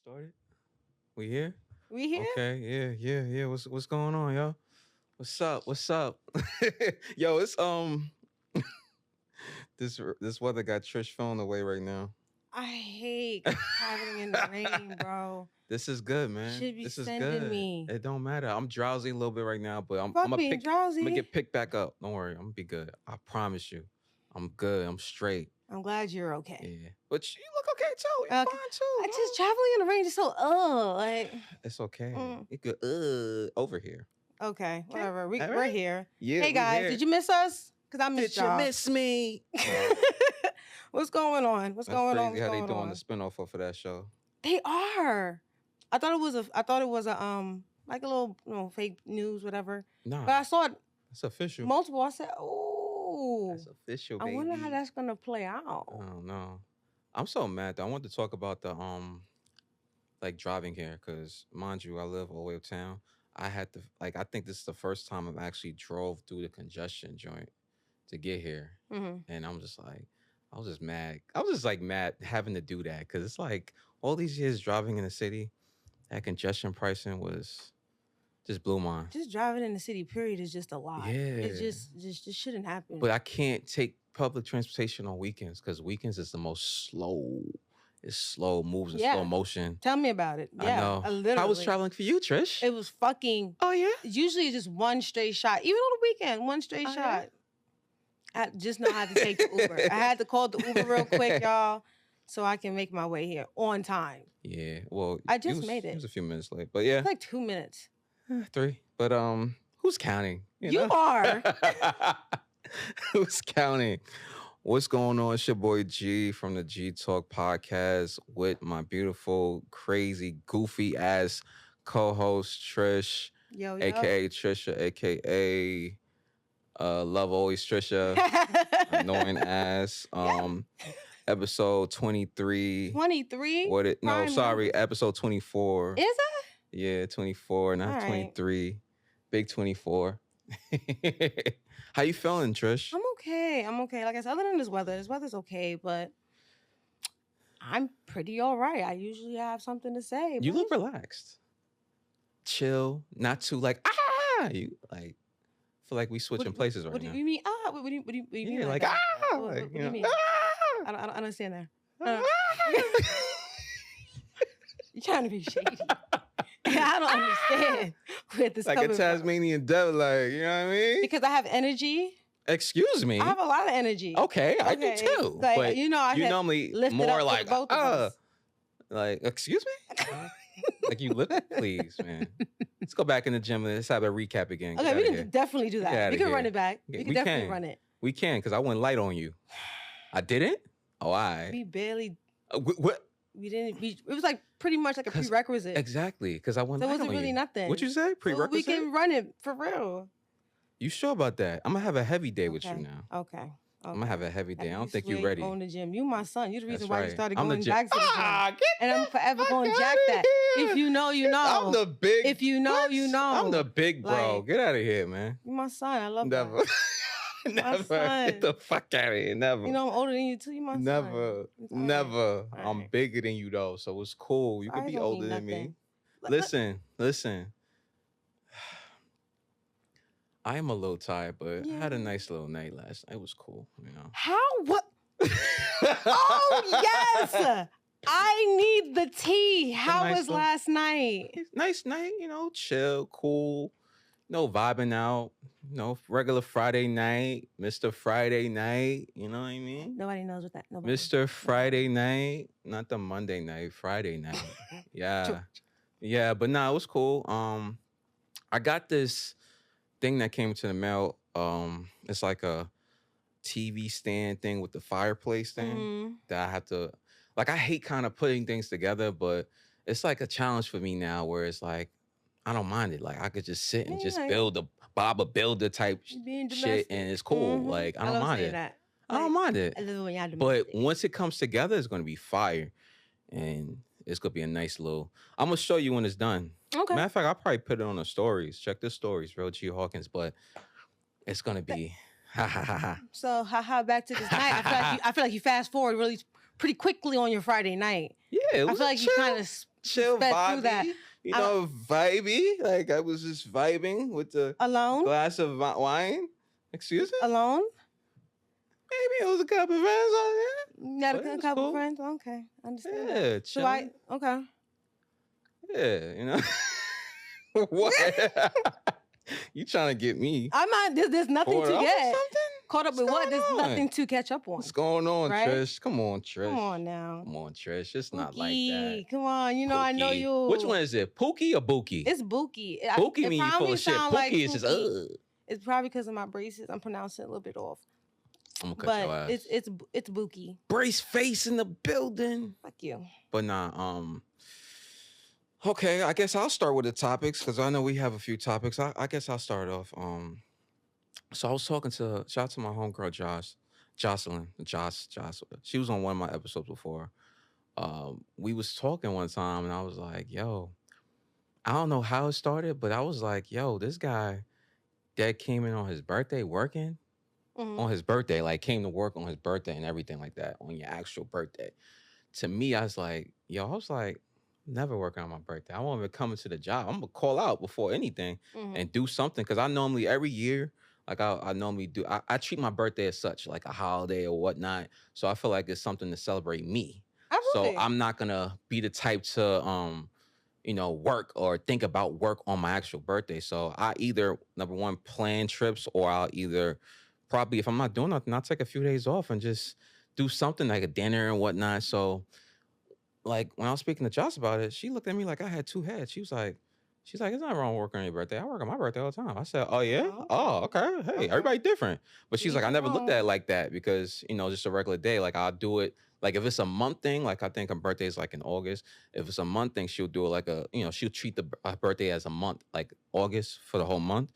Started? We here? We here? Okay, yeah. What's going on, yo? What's up? What's up? Yo, it's this weather got Trish phone away right now. I hate traveling in the rain, bro. This is good, You man. should be This is sending good. me. It don't matter. I'm drowsy a little bit right now, but I'm Fuck gonna being pick. I'm gonna drowsy. get picked back up. Don't worry. I'm gonna be good. I promise you. I'm good. I'm straight. I'm glad you're okay. Yeah. But you look okay too. You're Okay. fine too. I just traveling in the rain just so like. It's okay. Mm. You could over here. Okay, whatever. All We're right. here. Yeah. Hey we guys, here. did you miss us? Cause I missed Did you y'all. miss me? What's going on? What's That's going crazy on? What's how they going doing on? the spinoff off of that show. They are. I thought it was a like a little fake news whatever. Nah, But I saw it it's official. multiple. I said, oh. That's official, I baby. wonder how that's gonna play out. I don't know. I'm so mad though. I wanted to talk about the like driving here, because mind you, I live all the way uptown. I had to I think this is the first time I've actually drove through the congestion joint to get here. Mm-hmm. And I'm just like, I was just mad. I was just like mad having to do that, because it's like all these years driving in the city, that congestion pricing was just blew mine. Just driving in the city, period, is just a lot. Yeah. It just shouldn't happen. But I can't take public transportation on weekends, because weekends is the most slow. It's slow, moves in slow motion. Tell me about it. Yeah, I know. literally. How was traveling for you, Trish? It was fucking. Oh yeah. Usually just one straight shot. Even on the weekend, one straight shot. Yeah. I just know how to take the Uber. I had to call the Uber real quick, y'all, so I can make my way here on time. Yeah. Well, I just made it. It was a few minutes late, but yeah. It's like 2 minutes. 3. But who's counting? You are. Who's counting? What's going on? It's your boy G from the G Talk podcast with my beautiful, crazy, goofy ass co-host Trish, Yo. aka Trisha, aka Love Always Trisha, annoying ass. Episode 23. 23? What it? No, Prime sorry, numbers. episode 24. Is it? Yeah, 24, not All right. 23. Big 24. How you feeling, Trish? I'm okay. Like I said, other than this weather's okay, but I'm pretty all right. I usually have something to say. You look relaxed. Chill, not too like, you like, feel like we switching places right now. What do you mean? What do you mean? Yeah, like, that? like, What do you mean? I don't understand that. You're trying to be shady. I don't understand where this like coming a Tasmanian devil, like, you know what I mean? Because I have energy. Excuse me. I have a lot of energy. Okay, I do too. Like, but you normally lift it more up like, for both of us. like, excuse me? Like you look, please, man. Let's go back in the gym and let's have a recap again. Okay, we can definitely do that. We can run it back. Yeah, we can definitely run it. We can, because I went light on you. I didn't? Oh, We barely. what? We didn't. It was like pretty much like a prerequisite. Exactly, because I went So light it wasn't on really you. nothing. What'd you say? Prerequisite? So we can run it for real. You sure about that? I'm going to have a heavy day with you now. Okay. I'm going to have a heavy day. I don't think you're you're ready. Going to the gym. You my son. You're the reason That's why right. you started I'm the going gym. back to the gym. And I'm forever going to jack that. If you know, you know. I'm the big. If you know, what? you know. I'm the big bro. Like, Get out of here, man. You my son. I love Never. that. Never. son. Get the fuck out of here. Never. You know I'm older than you too. You my son. Never. It's all Never. right. I'm bigger than you though, so it's cool. You could Size be don't mean older than me. nothing. Listen. I am a little tired, but I had a nice little night last night. It was cool, you know. How? What? Oh, yes. I need the tea. How nice was little- last night? Nice night, you know, chill, cool, vibing out, regular Friday night, Mr. Friday night, you know what I mean? Nobody knows what that. Nobody. Mr. Friday night, not the Monday night, Friday night. Yeah. Yeah, but nah, it was cool. I got this thing that came to the mail. It's like a TV stand thing with the fireplace thing that I have to, like, I hate kind of putting things together, but it's like a challenge for me now where it's like, I don't mind it. Like, I could just sit and just build a Bob a Builder type shit, and it's cool. Like, I don't mind it. I don't mind it. I love when y'all But once it comes together, it's going to be fire. And it's going to be a nice little... I'm going to show you when it's done. Okay. Matter of fact, I'll probably put it on the stories. Check the stories, Real G Hawkins. But it's going to be... Ha, ha, ha, ha. So, back to this night. I feel like you fast forward really pretty quickly on your Friday night. Yeah, it was I feel like you kind of chill, sped through that. vibey. Vibey. Like I was just vibing with the Alone? glass of wine. Excuse me? Alone? Maybe it was a couple of friends on there. You had But it a was couple cool. friends? Okay, I understand that. Yeah, So chilling. okay. Yeah, what? You trying to get me I'm not. There's nothing poured to up or get something? caught up What's with. What? going There's on? nothing to catch up on. What's going on, right? Trish? Come on, Trish. Come on now. Come on, Trish. It's not like that. Pookie, come on. I know Pookie. you. Which one is it? Pookie or Bookie? It's Bookie. Pookie it mean you full probably of shit. sound Pookie like is just Pookie. It's probably because of my braces. I'm pronouncing it a little bit off. I'm gonna cut your But ass. it's Bookie. Brace face in the building. Fuck you. But nah, okay, I guess I'll start with the topics because I know we have a few topics. I guess I'll start off. So I was talking to shout out to my homegirl Jocelyn. She was on one of my episodes before. We was talking one time and I was like, yo, I don't know how it started, but I was like, yo, this guy that came in on his birthday working on his birthday, like came to work on his birthday and everything like that on your actual birthday. To me, I was like, never working on my birthday. I won't even come into the job. I'm gonna call out before anything and do something because I normally every year, like I normally do. I treat my birthday as such, like a holiday or whatnot. So I feel like it's something to celebrate me. Absolutely. So I'm not gonna be the type to work or think about work on my actual birthday. So I either number one plan trips or I'll either probably if I'm not doing nothing, I'll take a few days off and just do something like a dinner and whatnot. So like when I was speaking to Joss about it, she looked at me like I had two heads. She's like, it's not wrong working on your birthday. I work on my birthday all the time. I said, oh yeah? Oh, okay. Hey, Okay. everybody different. But she's like, I never looked wrong. at it like that because, just a regular day. Like I'll do it. Like if it's a month thing, like I think her birthday is like in August. If it's a month thing, she'll do it like she'll treat her birthday as a month, like August for the whole month.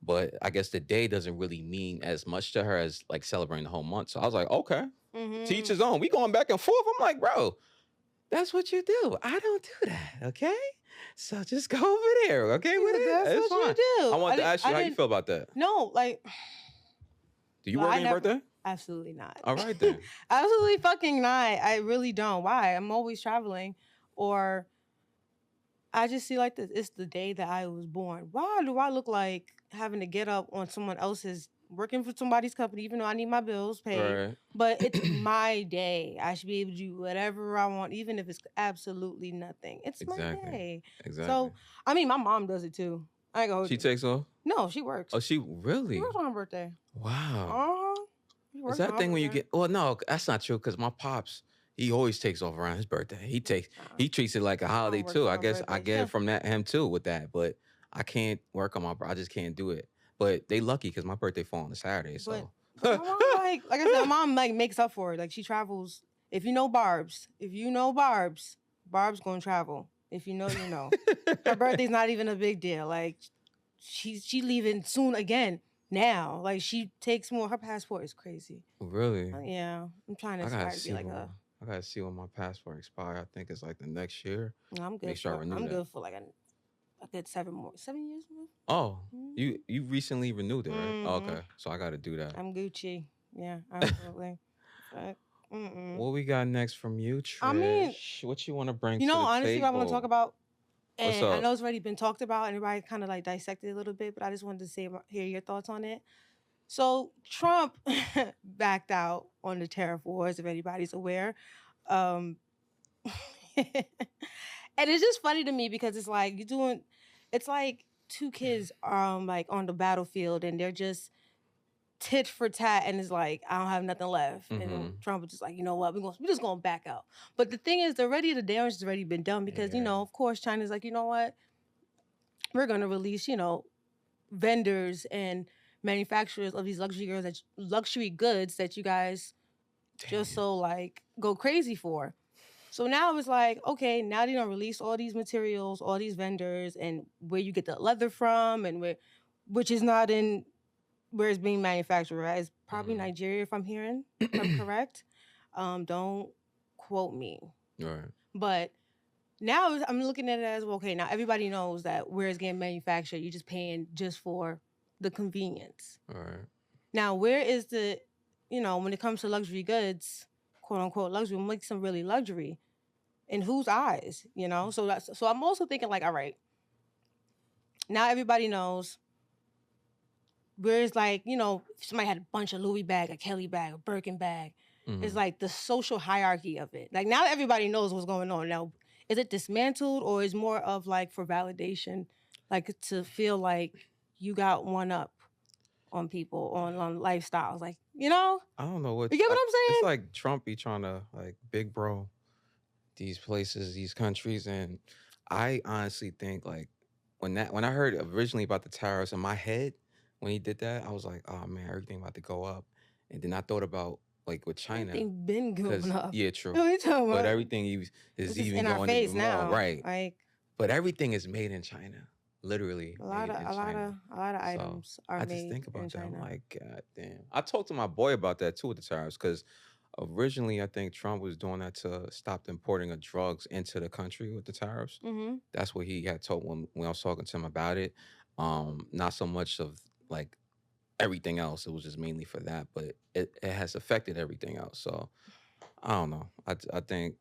But I guess the day doesn't really mean as much to her as like celebrating the whole month. So I was like, okay, to each his own. We going back and forth. I'm like, bro, that's what you do. I don't do that, okay? So just go over there, okay? With it. That's It's what fine. you do. I want to ask you how you feel about that. No, like. Do you work on your birthday? Absolutely not. All right then. Absolutely fucking not. I really don't. Why? I'm always traveling, or I just see like it's the day that I was born. Why do I look like having to get up on someone else's working for somebody's company, even though I need my bills paid? Right. But it's my day. I should be able to do whatever I want, even if it's absolutely nothing. It's my day. Exactly. So I mean, my mom does it too. I go. She takes off? No, she works. Oh, she really? She works on her birthday. Wow. Is that thing when you get? Well, no, that's not true. Because my pops, he always takes off around his birthday. He treats it like a holiday too. I guess I get it from him too with that. But I can't work on I just can't do it. But they lucky because my birthday fall on a Saturday. So my mom, like I said, my mom like makes up for it. Like she travels. If you know Barb's, Barb's gonna travel. If you know, you know. Her birthday's not even a big deal. Like she leaving soon again. Now, like she takes more. Her passport is crazy. Really? Yeah, I'm trying to aspire to be like her. I gotta see when my passport expires. I think it's like the next year. No, I'm good. Make sure I renew I'm that. good for like a good 7 years more. Oh, you recently renewed it, right? Oh, okay, so I got to do that. I'm Gucci. Yeah, absolutely. What we got next from you, Trish? I mean, what you want to bring? Honestly, table? what I want to talk about. And What's up? I know it's already been talked about, and everybody kind of like dissected it a little bit, but I just wanted to hear your thoughts on it. So Trump backed out on the tariff wars, if anybody's aware. And it's just funny to me because it's like it's like two kids like on the battlefield and they're just tit for tat, and it's like I don't have nothing left. And Trump was just like, you know what, we're just gonna back out. But the thing is, the damage has already been done because of course China's like, you know what, we're gonna release vendors and manufacturers of these luxury goods that you guys just so like go crazy for. So now it's like, okay, now they're gonna release all these materials, all these vendors, and where you get the leather from, and which is not in where it's being manufactured, right? It's probably Nigeria, if I'm correct. Don't quote me. Right. But now I'm looking at it as, well, okay, now everybody knows that where it's getting manufactured, you're just paying just for the convenience. All right. Now, where is when it comes to luxury goods, quote unquote luxury, we'll make some really luxury. in whose eyes, you know? So I'm also thinking like, all right, now everybody knows. Whereas like, you know, if somebody had a bunch of Louis bag, a Kelly bag, a Birkin bag. It's like the social hierarchy of it. Like now everybody knows what's going on. Now, is it dismantled or is more of like for validation, like to feel like you got one up on people on lifestyles, like, you know? I don't know what You get what I'm saying? It's like Trump be trying to like big bro these places, these countries, and I honestly think like when I heard originally about the tariffs in my head when he did that, I was like, oh man, everything about to go up, and then I thought about like with China, Everything been going up. yeah, true, What are you talking but about? everything is This is even in our going face even more, now, right? like But everything is made in China, literally a lot made of in a lot China. of a lot of So items are I just made think in about that. I'm China. like, God damn. I talked to my boy about that too with the tariffs because originally I think Trump was doing that to stop the importing of drugs into the country with the tariffs. Mm-hmm. That's what he had told when I was talking to him about it. Not so much of like everything else. It was just mainly for that, but it has affected everything else. So I don't know. I think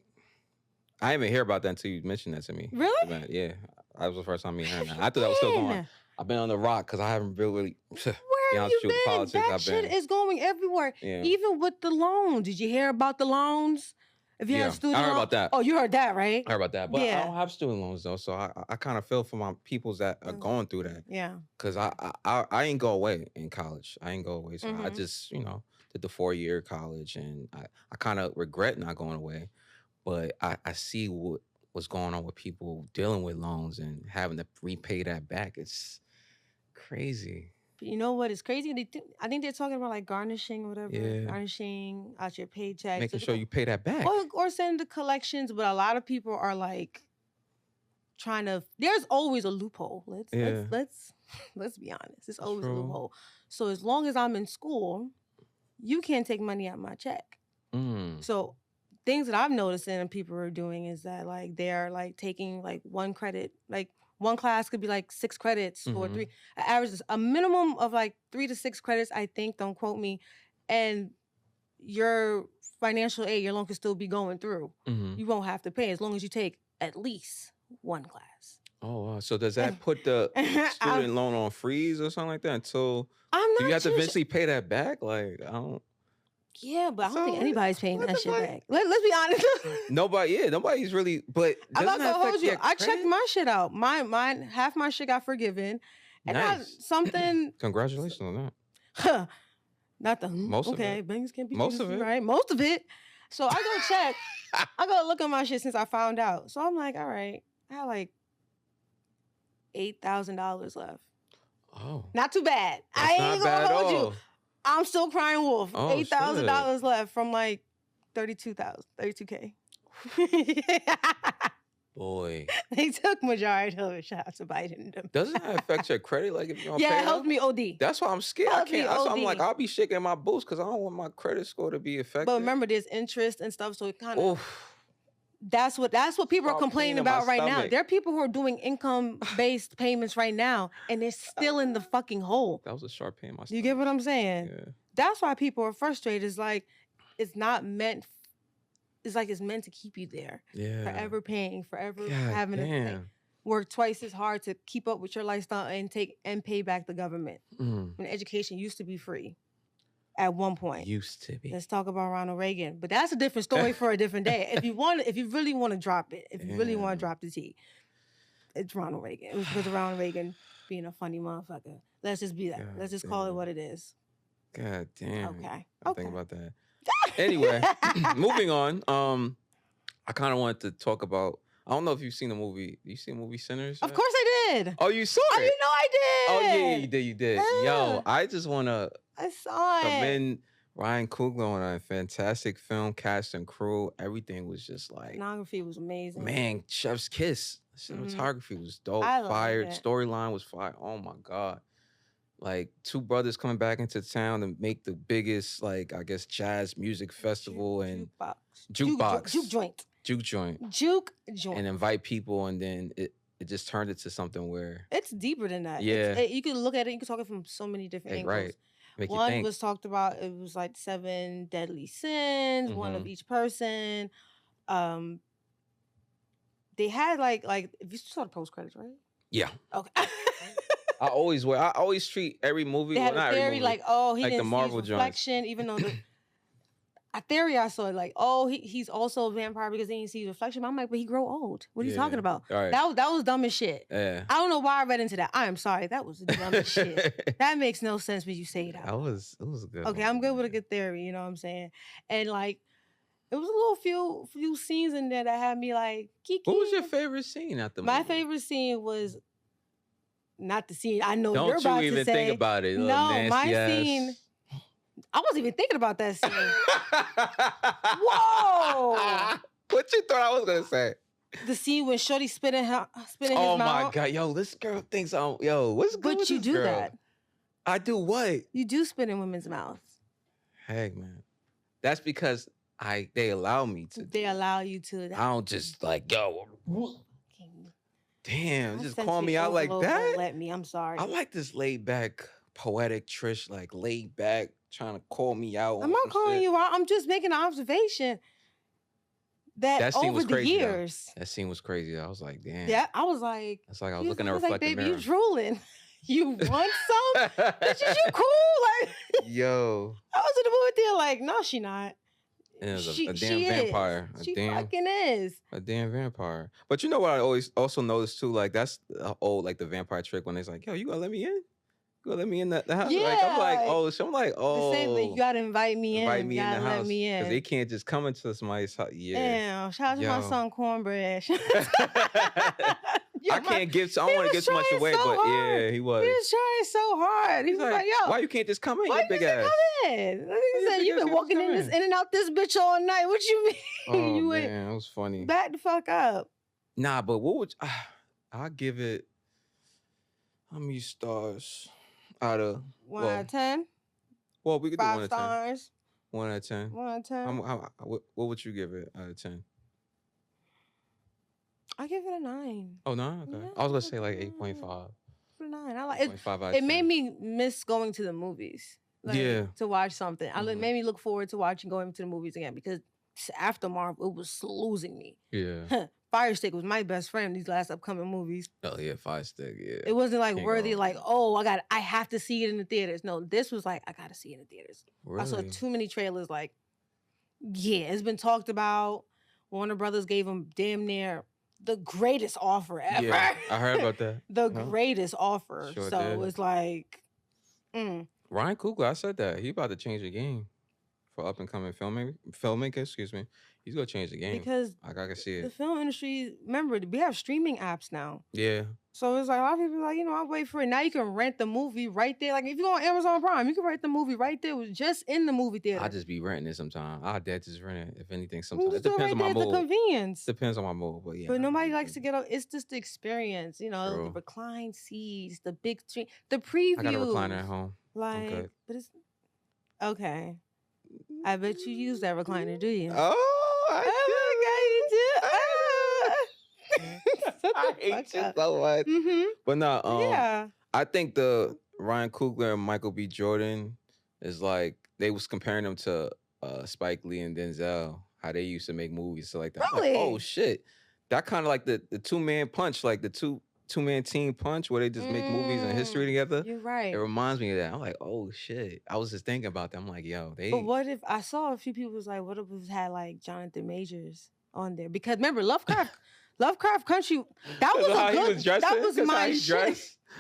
I didn't even hear about that until you mentioned that to me. Really? Yeah, that was the first time me hearing that. I thought that was still going. Man, I've been on the rock because I haven't really. Be where have honest you with you, with been? politics, That I've shit been. is going everywhere. Yeah. Even with the loans. Did you hear about the loans? If you Yeah, had student I heard loan- about that. Oh, you heard that, right? I heard about that, but I Yeah. don't have student loans though, so I kind of feel for my peoples that are going through that. Yeah. Cause I ain't go away in college. I ain't go away, so I Mhm. just did the 4-year college, and I kind of regret not going away, but I see what's going on with people dealing with loans and having to repay that back. It's crazy. You know what is crazy? I think they're talking about like garnishing or whatever. Yeah. Garnishing out your paycheck. Making sure you pay that back. Or send the collections, but a lot of people are like trying to. There's always a loophole. Let's be honest. There's always a loophole. So as long as I'm in school, you can't take money out my check. So things that I'm noticing and people are doing is that like they're like taking like one credit, like one class could be like 6 credits for 3. Average is a minimum of like 3 to 6 credits, I think. Don't quote me. And your financial aid, your loan could still be going through. You won't have to pay as long as you take at least one class. Oh, wow. So does that put the student loan on freeze or something like that until do you have to eventually pay that back? Like, I don't. Yeah, but I don't think anybody's paying that shit back. Let's be honest. Nobody's really. But I'm not gonna hold you. I credit? checked my shit out. Mine, half my shit got forgiven, and Nice. something. Congratulations on that. Not the Most of okay. it. Banks can be Most of it. right. Most of it. So I go check. I go look at my shit since I found out. So I'm like, all right, I have like $8,000 left. Oh, Not too bad. that's I not ain't bad gonna at hold all. you. I'm still crying wolf. Oh, $8,000 left from like 32K. Boy, They took majority of it. Shout out to Biden. doesn't that affect your credit? Like if you don't Yeah, pay it helped them? me OD. That's why I'm scared. I Helped me can't. That's why I'm OD. like, I'll be shaking my boots because I don't want my credit score to be affected. But remember, there's interest and stuff, so it kind of. Oof. That's what people are Start complaining pain in my about right now. stomach. There are people who are doing income-based payments right now, and they're still in the fucking hole. That was a sharp pain in my stomach. You get what I'm saying? Yeah. That's why people are frustrated. It's like it's not meant. It's like it's meant to keep you there. Yeah. Forever paying, forever God having to damn. work twice as hard to keep up with your lifestyle and pay back the government. When education used to be free at one point. Used to be. Let's talk about Ronald Reagan. But that's a different story for a different day. If you really want to drop it, if you really want to drop the tea, it's Ronald Reagan. It was because of Ronald Reagan being a funny motherfucker. Let's just be that. God Let's just call it damn. what it is. God damn. Okay. I think about that. Anyway, moving on. I kind of wanted to talk about. I don't know if you've seen the movie. You seen the movie Sinners? Of course I did. Oh, you saw Oh, it? you know I did. Oh yeah, you did. You did. Yo, Yeah. I just want to I saw it. commend Ryan Coogler on a fantastic film, cast and crew. Everything was just like, Pornography was amazing. man, chef's kiss. Cinematography was dope. I loved Fire. it. Storyline was fire. Oh my god. Like 2 brothers coming back into town to make the biggest, like, I guess, jazz music festival and Jukebox. Juke joint. and invite people, and then it just turned into something where It's deeper than that. Yeah. You can look at it. You can talk it from so many different angles. right, make you One think. was talked about. It was like 7 deadly sins. One of each person. they had like if you saw the post credits, right? Yeah. Okay. I always treat every movie. They had not a theory every movie, like, oh, he like the didn't see Marvel his joints. reflection, even though a theory I saw like, oh, he's also a vampire because he didn't see his reflection. But I'm like, but he grow old. What are you talking about? Right. That was dumb as shit. Yeah. I don't know why I read into that. I am sorry. That was dumb as shit. That makes no sense when you say that. It was good. Okay, I'm good with a good theory. You know what I'm saying? And like, it was a little few scenes in there that had me like, kiki. What was your favorite scene at the movie? My favorite scene was not the scene I know Don't you're about to say. Don't you even think about it. No, my scene. I wasn't even thinking about that scene. Whoa! What you thought I was gonna say? The scene when Shorty spitting his mouth. Oh my god, yo, this girl thinks what's good but with you this do girl? that. I do what? You do spit in women's mouths. Heck, man, that's because they allow me to. They allow you to. I don't just like Damn, just call me out like that. Let me. I'm sorry. I like this laid back, poetic Trish, like laid back, trying to call me out. I'm not calling you out. I'm just making an observation that scene over was crazy, the years. That scene was crazy. I was like, damn. Yeah, I was like. It's like I was looking at a reflective baby, mirror. you drooling. You want some? Bitch, is you cool? Like, yo. I was in the movie theater like, no, she not. And it was a damn vampire. She fucking is. A damn vampire. But you know what I always also noticed too? Like that's old, like the vampire trick when it's like, yo, you gonna let me in? You gonna let me in the house? Yeah, like I'm like, oh, so I'm like, oh, the same, like, you gotta invite me in. Invite me in the house. Let me in. Because they can't just come into somebody's house. Yeah. Damn, shout out to my son Cornbread. I can't give. I don't want to give too much away, so but hard. yeah, he was. He was trying so hard. He was like, yo, why you can't just come in, why you big ass? Come in? He said, you been walking in and out this bitch all night. What you mean? Oh you man, it was funny. Back the fuck up. Nah, but what would I'll give it? How many stars out of 1 out of 10? Well, we could do 1 out of 10. 5 stars. 1 out of 10. 1 out of 10. What would you give it out of 10? I give it a 9. Oh, 9? Okay. Yeah, I was gonna say like 8.5. 9. I like it. It made me miss going to the movies. Like, to watch something. It made me look forward to going to the movies again because after Marvel, it was losing me. Yeah. Fire Stick was my best friend these last upcoming movies. Oh yeah, Fire Stick. Yeah. It wasn't like worthy, like, oh, I have to see it in the theaters. No, this was like, I gotta see it in the theaters. Really? I saw too many trailers. Like, yeah, it's been talked about. Warner Brothers gave them damn near the greatest offer ever. Yeah, I heard about that. The greatest offer. Sure so did. it's like, Ryan Coogler, I said that. He about to change the game for up and coming filmmaker, excuse me. He's gonna change the game. Because I can see it. The film industry, remember, we have streaming apps now. Yeah. So it's like a lot of people are like, I'll wait for it. Now you can rent the movie right there. Like if you go on Amazon Prime, you can rent the movie right there, just in the movie theater. I just be renting it sometimes. I'll dead just rent it if anything. Sometimes it depends on my mood. The convenience depends on my mood, but yeah. But nobody likes to get up. It's just the experience, the reclined seats, the big screen, the preview. I got a recliner at home. Like, but it's okay. I bet you use that recliner, do you? Oh, I hate you so much. Mm-hmm. But no, I think the Ryan Coogler and Michael B. Jordan is like they was comparing them to Spike Lee and Denzel, how they used to make movies, so like that. Really? Like, oh shit, that kind of like the 2-man punch, like the two-man team punch, where they just make movies and history together. You're right. It reminds me of that. I'm like, oh shit. I was just thinking about that. I'm like, yo, they. But what if I saw a few people was like, what if we had like Jonathan Majors on there? Because remember, Lovecraft Country, that was a good. That was my shit.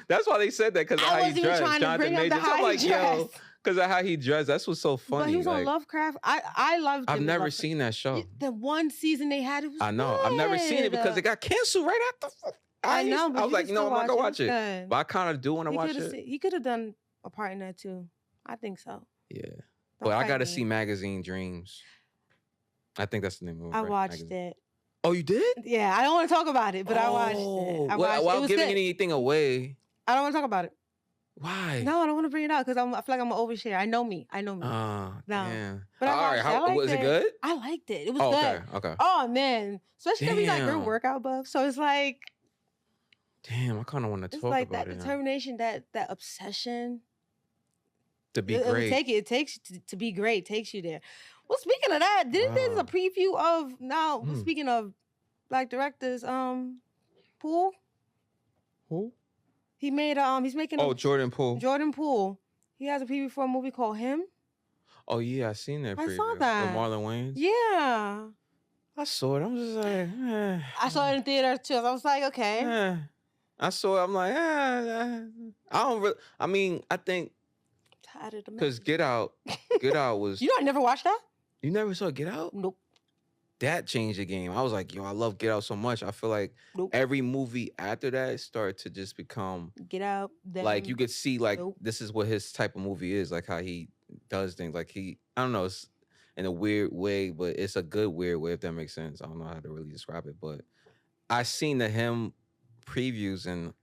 That's why they said that, because of how he dressed. Jonathan Majors. I'm like, yo, because of how he dressed. That's what's so funny. But he was on Lovecraft. I loved. I've never seen that show. The one season they had, it was. I know. Good. I've never seen it because it got canceled right after. I know. I was like, no, I'm not gonna watch it. But I kind of do want to watch it. He could have done a part in that too. I think so. Yeah, but I gotta see Magazine Dreams. I think that's the name of it. I watched it. Oh, you did? Yeah, I don't want to talk about it, but I watched it. Without giving anything away. I don't want to talk about it. Why? No, I don't want to bring it out because I feel like I'm gonna overshare. I know me. No. Damn. But all right. Was it good? I liked it. It was good. Okay. Oh man, especially because like you're workout buff, so it's like. Damn, I kind of want to talk about it. It's like that determination, that obsession. To be great. It takes you to be great. Takes you there. Well, speaking of that, there's a preview of now. Speaking of black directors. Poole. Who? He made he's making Jordan Poole. Jordan Poole. He has a preview for a movie called Him. Oh yeah, I seen that preview. I saw that. With Marlon Wayans. Yeah. I saw it. I'm just like, I saw it in theater too. I was like, okay. I saw it. I'm like, I don't really. I mean, I think because Get Out was. You know, I never watched that. You never saw Get Out? Nope. That changed the game. I was like, yo, I love Get Out so much. I feel like every movie after that started to just become Get Out. Like you could see, like this is what his type of movie is, like how he does things. Like I don't know, it's in a weird way, but it's a good weird way if that makes sense. I don't know how to really describe it, but I seen the Him previews and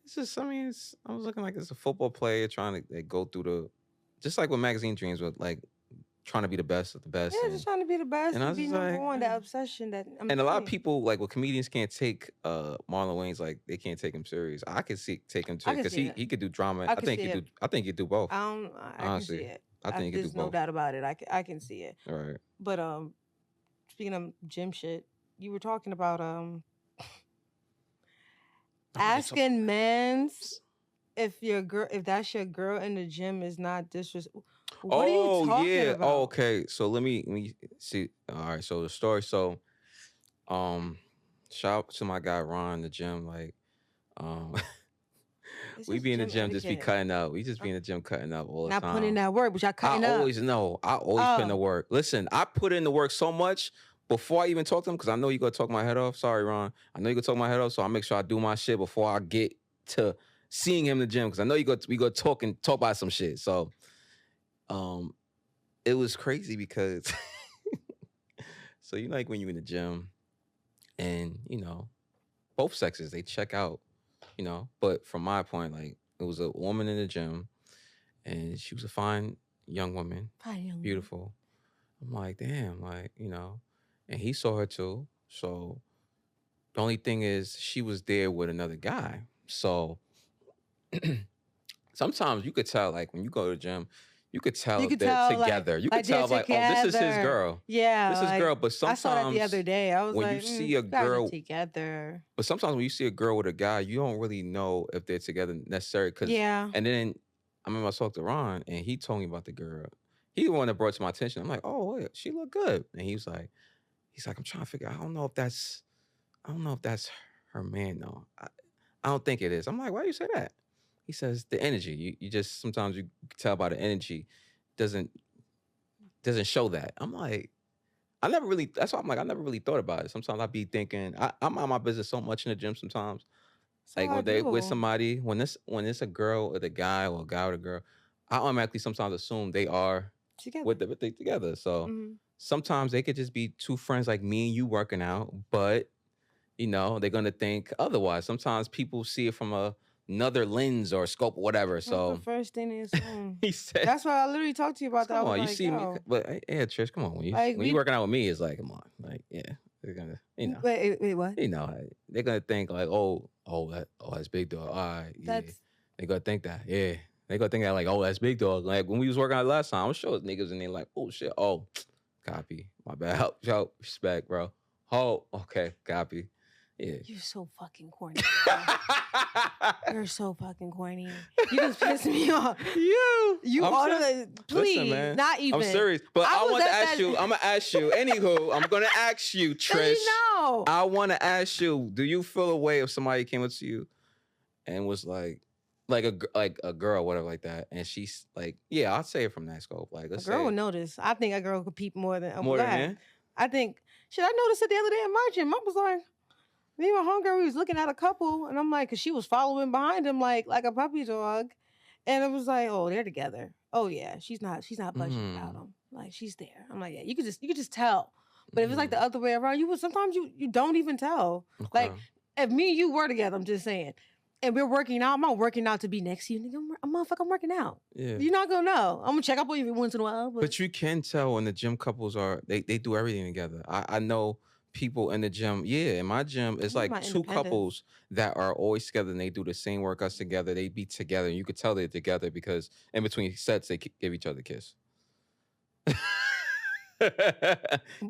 it's just, I mean, I was looking like it's a football player trying to go through just like what Magazine Dreams with, like trying to be the best of the best. Yeah, just trying to be the best. And I was be number one. That obsession that. And a lot of people, like, well, comedians can't take Marlon Wayans, like they can't take him serious. I could take him serious because he could do drama. I think he could do both. I can see it. I think he could do both. There's no doubt about it. I can see it. All right. But speaking of gym shit, you were talking about asking men's if that's your girl in the gym is not disrespectful. What are you talking about? Oh, okay. So let me see. All right. So the story. So, shout out to my guy Ron in the gym. Like, we be in the gym, just be cutting up. We just be in the gym cutting up all the time. Not putting in that work, but y'all cutting up. I always put in the work. Listen, I put in the work so much before I even talk to him because I know you're gonna talk my head off. Sorry, Ron. I know you're gonna talk my head off, so I make sure I do my shit before I get to seeing him in the gym because I know we go talk about some shit. So. It was crazy because so you like when you're in the gym and both sexes they check out, but from my point, like it was a woman in the gym and she was a fine young woman, beautiful. I'm like, damn, like, and he saw her too. So the only thing is she was there with another guy. So sometimes you could tell, like when you go to the gym, you could tell they're together. You could tell, like, oh, this is his girl. Yeah. This is his girl. But sometimes. I saw that the other day. I was when you see a girl. Together. But sometimes when you see a girl with a guy, you don't really know if they're together necessarily. Yeah. And then I remember I talked to Ron and he told me about the girl. He the one that brought it to my attention. I'm like, oh, wait, she looked good. And he's like, I'm trying to figure out. I don't know if that's her man, though. I don't think it is. I'm like, why do you say that? He says the energy. You just sometimes you can tell by the energy doesn't show that. I'm like, that's why I'm like, I never really thought about it. Sometimes I be thinking, I'm on my business so much in the gym sometimes. So like when they with somebody, when it's a girl with a guy or a guy with a girl, I automatically sometimes assume they are together. Together. So sometimes they could just be two friends like me and you working out, but they're gonna think otherwise. Sometimes people see it from another lens or scope or whatever. So the first thing is he said that's why I literally talked to you about that. Come on, you see me, but yeah, Trish, come on. When you working out with me, it's like, come on, like, yeah, they're gonna, Wait, what? They're gonna think like, that's big dog. All right, yeah. They're gonna think that, yeah. They're gonna think that like, that's big dog. Like when we was working out last time, I'm sure niggas and they like, oh shit, copy, my bad, help, respect, bro. Oh, okay, copy. Yeah. You're so fucking corny. You're so fucking corny. You just piss me off. You please, listen, man. Not even. I'm serious, but I want to ask you. I'm gonna ask you. Anywho, I'm gonna ask you, Trish. No. I want to ask you. Do you feel a way if somebody came up to you and was like a girl, whatever, like that, and she's like, yeah, I'll say it from that scope. Like, let's a girl would notice. I think a girl could peep more than man. I think. Shit, I noticed it the other day in my gym. I was like. Me and my homegirl, we was looking at a couple, and I'm like, cause she was following behind him like a puppy dog, and it was like, oh, they're together. Oh yeah, she's not budging without him. Like she's there. I'm like, yeah, you could just tell. But if it's like the other way around, sometimes you don't even tell. Okay. Like if me and you were together, I'm just saying, and we're working out. I'm not working out to be next to you, nigga. I'm working out. Yeah. You're not gonna know. I'm gonna check up on you every once in a while. But you can tell when the gym couples they do everything together. I know. People in the gym, in my gym, it's like two couples that are always together and they do the same workouts together. They be together, and you could tell they're together because in between sets they give each other a kiss.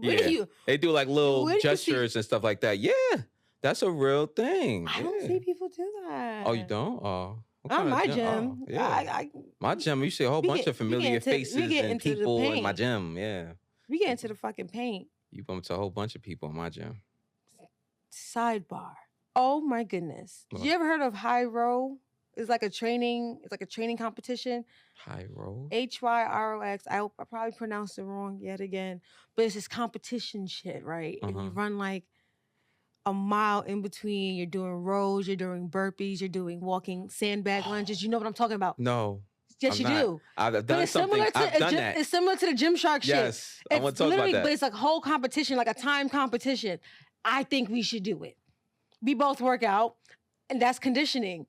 Yeah. They do like little gestures and stuff like that. Yeah. That's a real thing. I don't see people do that. Oh, you don't? Oh. Not my gym. Oh, yeah. My gym, you see a whole bunch of familiar faces and people in my gym. Yeah. We get into the fucking paint. You bump into a whole bunch of people in my gym. Sidebar. Oh my goodness. What? Did you ever heard of high row? It's like a training competition. High row? HYROX. I probably pronounced it wrong yet again. But it's this competition shit, right? And you run like a mile in between. You're doing rows, you're doing burpees, you're doing walking sandbag lunges. You know what I'm talking about? No. Yes, you do. I've done something. I've done that. It's similar to the Gymshark shit. Yes, I want to talk about that. But it's like a whole competition, like a time competition. I think we should do it. We both work out, and that's conditioning.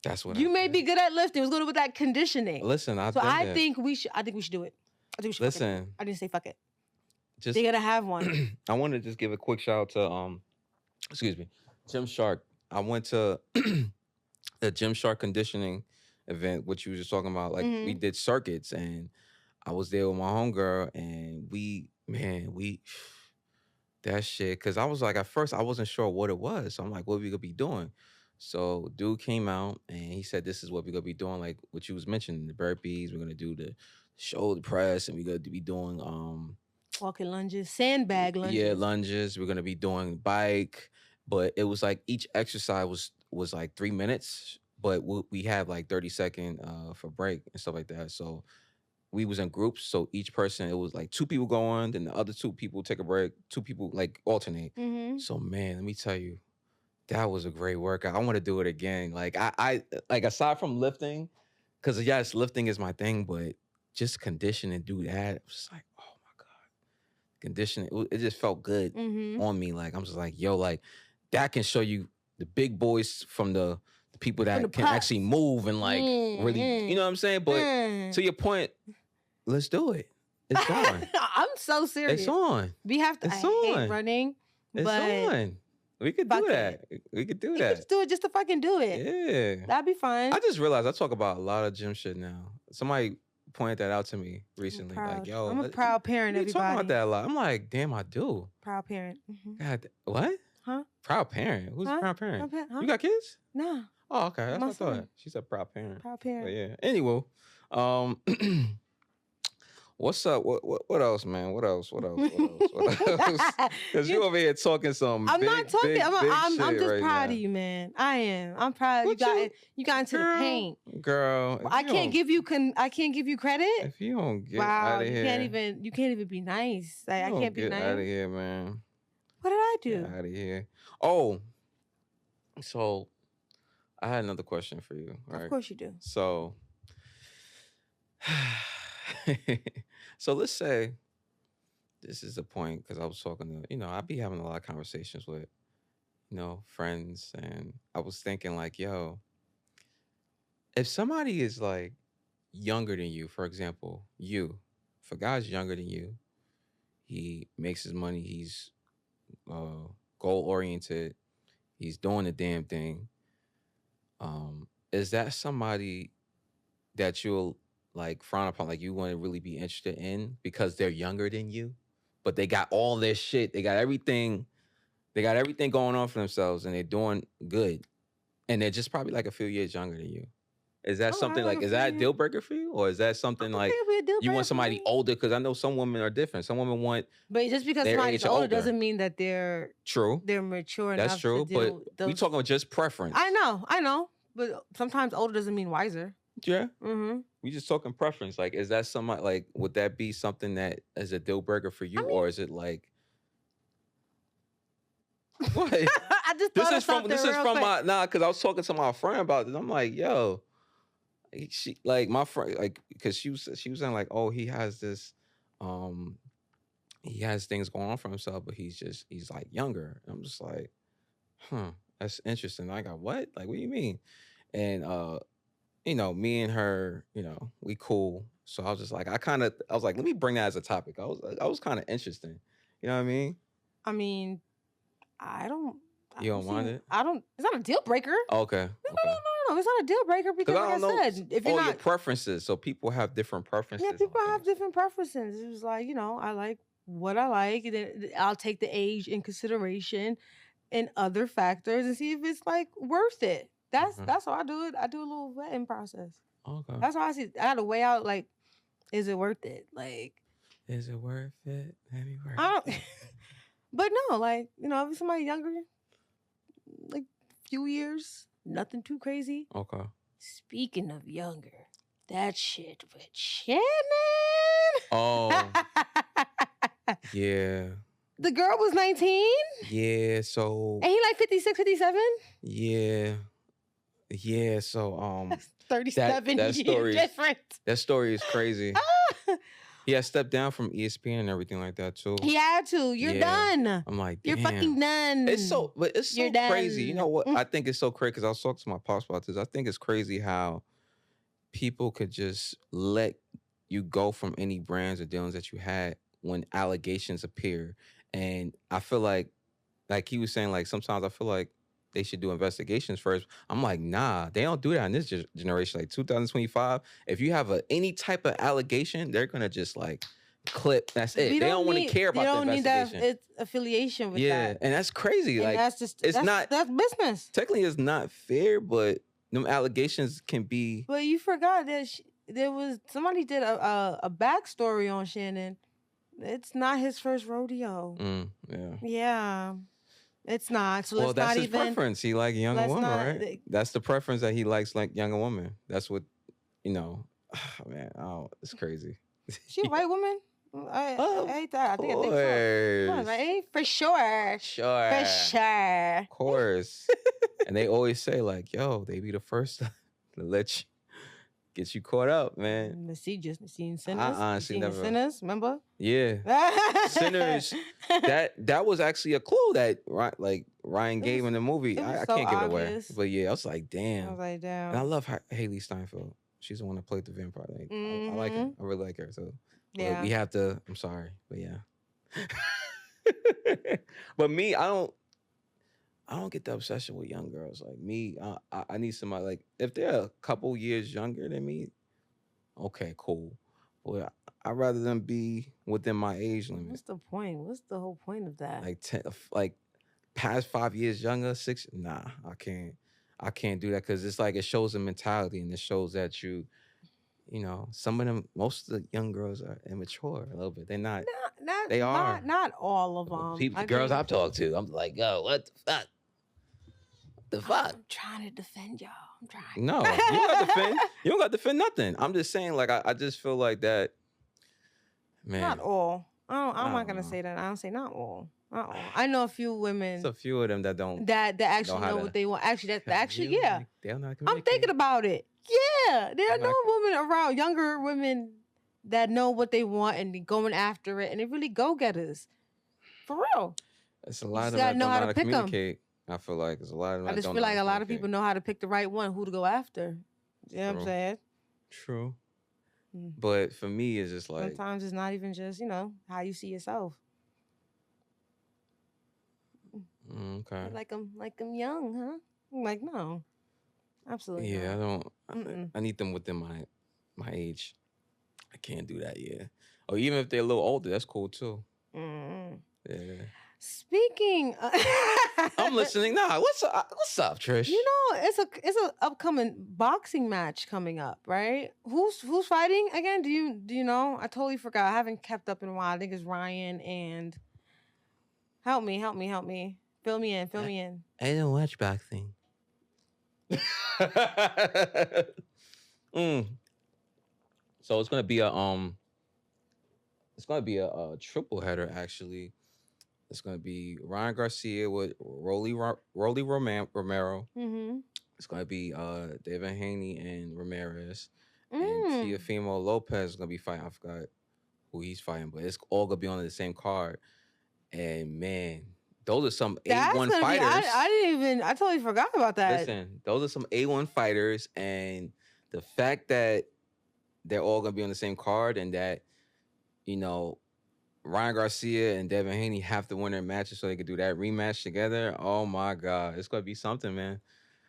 That's what you may be good at lifting. It was a little bit that conditioning. Listen, I think we should do it. I think we should do it. I didn't say fuck it. They gotta have one. I want to just give a quick shout out to Gymshark. I went to the Gymshark conditioning event, which you were just talking about. Like we did circuits, and I was there with my homegirl, and we that shit. Cause I was like, at first I wasn't sure what it was. So I'm like, what we gonna be doing? So dude came out and he said, this is what we're gonna be doing. Like what you was mentioning, the burpees. We're gonna do the shoulder press, and we're gonna be doing walking lunges, sandbag lunges. Yeah, lunges. We're gonna be doing bike, but it was like each exercise was like 3 minutes, but we have like 30-second for break and stuff like that. So we was in groups, so each person, it was like 2 people go on, then the other 2 people take a break, 2 people like alternate. So man, let me tell you, that was a great workout. I want to do it again. Like I like aside from lifting, because yes, lifting is my thing, but just condition and do that, it was like, oh my God. Conditioning, it just felt good on me. Like I'm just like, yo, like that can show you the big boys from the people that can actually move and like really, you know what I'm saying? But to your point, let's do it. It's on. I'm so serious. It's on. We have to. I hate running. It's on. We could do that. We could do that. We could do it just to fucking do it. Yeah. That'd be fun. I just realized I talk about a lot of gym shit now. Somebody pointed that out to me recently. Like, yo, I'm a proud parent, everybody. Talking about that a lot. I'm like, damn, I do. Proud parent. God, what? Huh? Proud parent? Who's a proud parent? You got kids? Nah. Oh, okay. That's what I thought. She's a proud parent. Proud parent. But yeah. Anyway, what's up? What else, man? What else? Because you over here talking some. I'm big, not talking. Big, I'm just right proud now. of you, man. I am. I'm proud. You got into the paint, girl. I can't give you credit. If you don't get out of here, you can't even be nice. Like, I can't be nice. Get out of here, man. What did I do? Get out of here. Oh, so I had another question for you. Right? Of course you do. So. So let's say this is the point, because I was talking to, I be having a lot of conversations with, friends, and I was thinking like, yo, if somebody is like younger than you, for example, if a guy's younger than you, he makes his money, he's goal oriented, he's doing the damn thing. Is that somebody that you'll like frown upon, like you want to really be interested in because they're younger than you, but they got all this shit, they got everything going on for themselves, and they're doing good, and they're just probably like a few years younger than you? Is that something like, is that a deal breaker for you, or is that something like you want somebody older? Because I know some women are different. Some women want, but just because somebody's older doesn't mean that they're true. They're mature enough. That's true, but we talking about just preference. I know, but sometimes older doesn't mean wiser. Yeah. We just talking preference. Like, is that somebody, like, would that be something that is a deal breaker for you, or is it like what? I just thought this is from my because I was talking to my friend about this. I'm like, yo, she like my friend, like, because she was saying like, oh, he has this, he has things going on for himself, but he's like younger. And I'm just like, that's interesting. I got what? Like, what do you mean? And me and her, we cool. So I was just like, I was like, let me bring that as a topic. I was kind of interesting. You know what I mean? I mean, I don't. You don't want it? It's not a deal breaker. Okay. No, don't know. It's not a deal breaker because, I like don't I know said, if all you're your not, preferences. So people have different preferences. yeah, people have different preferences. It was like, I like what I like, and then I'll take the age in consideration and other factors and see if it's like worth it. That's how I do it. I do a little vetting process. Okay. That's why I see. I had to weigh out like, is it worth it? Like, is it worth it? Maybe worth I don't. it. But no, like if somebody younger, like few years, nothing too crazy. Okay. Speaking of younger, that shit with Shannon. Oh. Yeah. The girl was 19. Yeah. So. And he like 56, 57. Yeah. Yeah. So 37 that years different. That story is crazy. He had stepped down from ESPN and everything like that too. He had to. You're done. I'm like, damn. You're fucking done. It's so crazy. You know what? I think it's so crazy because I was talking to my pops about this. I think it's crazy how people could just let you go from any brands or dealings that you had when allegations appear. And I feel like he was saying, like, sometimes I feel like they should do investigations first. I'm like, nah, they don't do that in this generation. Like 2025, if you have any type of allegation, they're gonna just like clip. That's it. They don't want to care about the investigation. They don't need that it's affiliation with that. Yeah, and that's crazy. And like that's business. Technically, it's not fair, but them allegations can be. But you forgot that there was somebody did a backstory on Shannon. It's not his first rodeo. Yeah. Yeah. It's not. So that's his preference. He like younger women, right? That's the preference that he likes, like younger women. That's what, man. Oh, it's crazy. She a white woman? I hate that. I think so. Right? For sure. Sure. For sure. Of course. And they always say like, yo, they be the first to let you. Get you caught up, man. Seen Sinners. I honestly never. Sinners, remember? Yeah. Sinners. That was actually a clue that Ryan gave in the movie. I can't give it away. But yeah, I was like, damn. And I love Haley Steinfeld. She's the one that played the vampire. Like, I like her. I really like her. So yeah, we have to. I'm sorry, but yeah. But me, I don't get the obsession with young girls. Like me, I need somebody like if they're a couple years younger than me, okay, cool. But I'd rather them be within my age limit. What's the point? What's the whole point of that? Like past 5 years younger, 6. Nah, I can't do that because it's like it shows a mentality and it shows that some of them, most of the young girls are immature a little bit. They're not. They are. Not all of them. The girls I've talked to, I'm like, yo, what the fuck? I'm trying to defend y'all. I'm trying. No, you don't got to defend. You don't got to defend nothing. I'm just saying, like, I just feel like that. Man, not all. I'm not gonna say that. I don't say not all. Not all. I know a few women. It's a few of them that don't. That actually know what they want. Actually, yeah. They don't know how to I'm thinking about it. Yeah, there are no women around, younger women that know what they want and they're going after it, and they really go getters. For real. It's a lot of them that know how to communicate. I feel like it's a lot of them. I just feel like a lot of people know how to pick the right one, who to go after. You know what I'm saying? True. But for me, it's just like sometimes it's not even just how you see yourself. Okay. Like I'm young, huh? I'm like, no, absolutely. Yeah, not. I don't. I need them within my age. I can't do that. Yeah. Or even if they're a little older, that's cool too. Yeah. Speaking, I'm listening. Nah, what's up, Trish? It's a upcoming boxing match coming up, right? Who's fighting again? Do you know? I totally forgot. I haven't kept up in a while. I think it's Ryan and help me. Fill me in. I don't watch boxing. So it's gonna be a triple header actually. It's going to be Ryan Garcia with Rolly Romero. Mm-hmm. It's going to be David Haney and Ramirez. And Teofimo Lopez is going to be fighting. I forgot who he's fighting, but it's all going to be on the same card. And, man, those are some A1 fighters. I totally forgot about that. Listen, those are some A1 fighters. And the fact that they're all going to be on the same card and that, Ryan Garcia and Devin Haney have to win their matches so they could do that rematch together. Oh my God, it's gonna be something, man.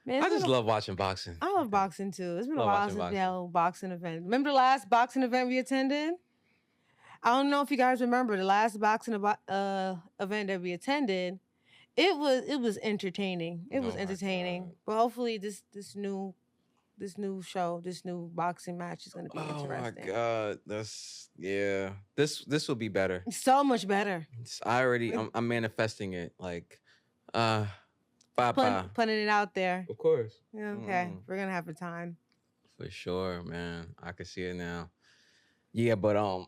Man, I just love watching boxing. I love boxing too. It's been a while since we had a boxing event. Remember the last boxing event we attended? I don't know if you guys remember the last boxing event that we attended. It was entertaining. It was entertaining. But hopefully this new show, this new boxing match is going to be interesting. Oh my God, this will be better. So much better. I'm manifesting it. Like, putting it out there. Of course. Yeah, okay. We're gonna have a time. For sure, man. I can see it now. Yeah, but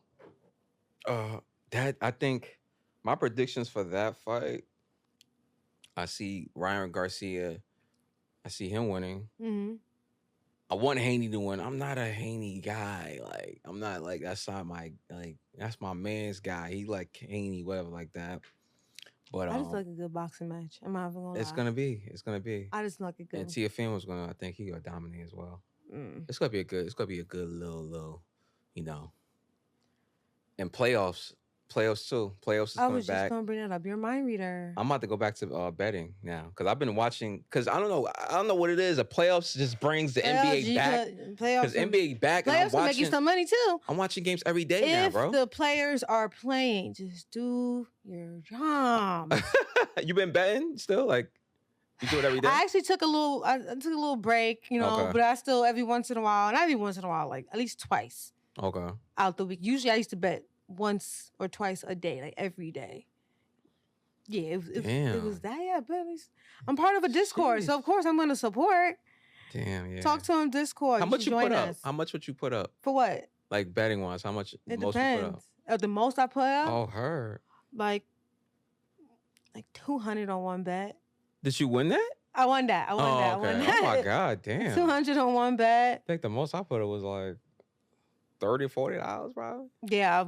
that I think my predictions for that fight. I see Ryan Garcia. I see him winning. Mm-hmm. I want Haney to win. I'm not a Haney guy. Like, I'm not like that's not my that's my man's guy. He like Haney, whatever, like that. But I just like a good boxing match. I'm not even gonna lie. It's gonna be. I just like a good. And Tiafimo's gonna. I think he gonna dominate as well. It's gonna be a good little, and playoffs too. Playoffs is coming back. I was just gonna bring that up. You're a mind reader. I'm about to go back to betting now because I've been watching. Because I don't know what it is. The playoffs just brings the NBA back. Because NBA back. Playoffs will make you some money too. I'm watching games every day now, bro. If the players are playing, just do your job. You been betting still? Like, you do it every day? I actually took a little break, but I still every once in a while, like at least twice. Okay. Out the week. Usually I used to bet once or twice a day, like every day. Yeah, it was that. Yeah, but at least I'm part of a Discord, so of course I'm going to support. Damn, yeah. Talk to him Discord. How much you put up? How much would you put up? For what? Like betting wise, how much? It most depends. You put up? The most I put up? Oh, her. Like 200 on one bet. Did you win that? I won that. Okay. Oh my God, damn. 200 on one bet. I think the most I put up was like $30, $40, probably. Yeah,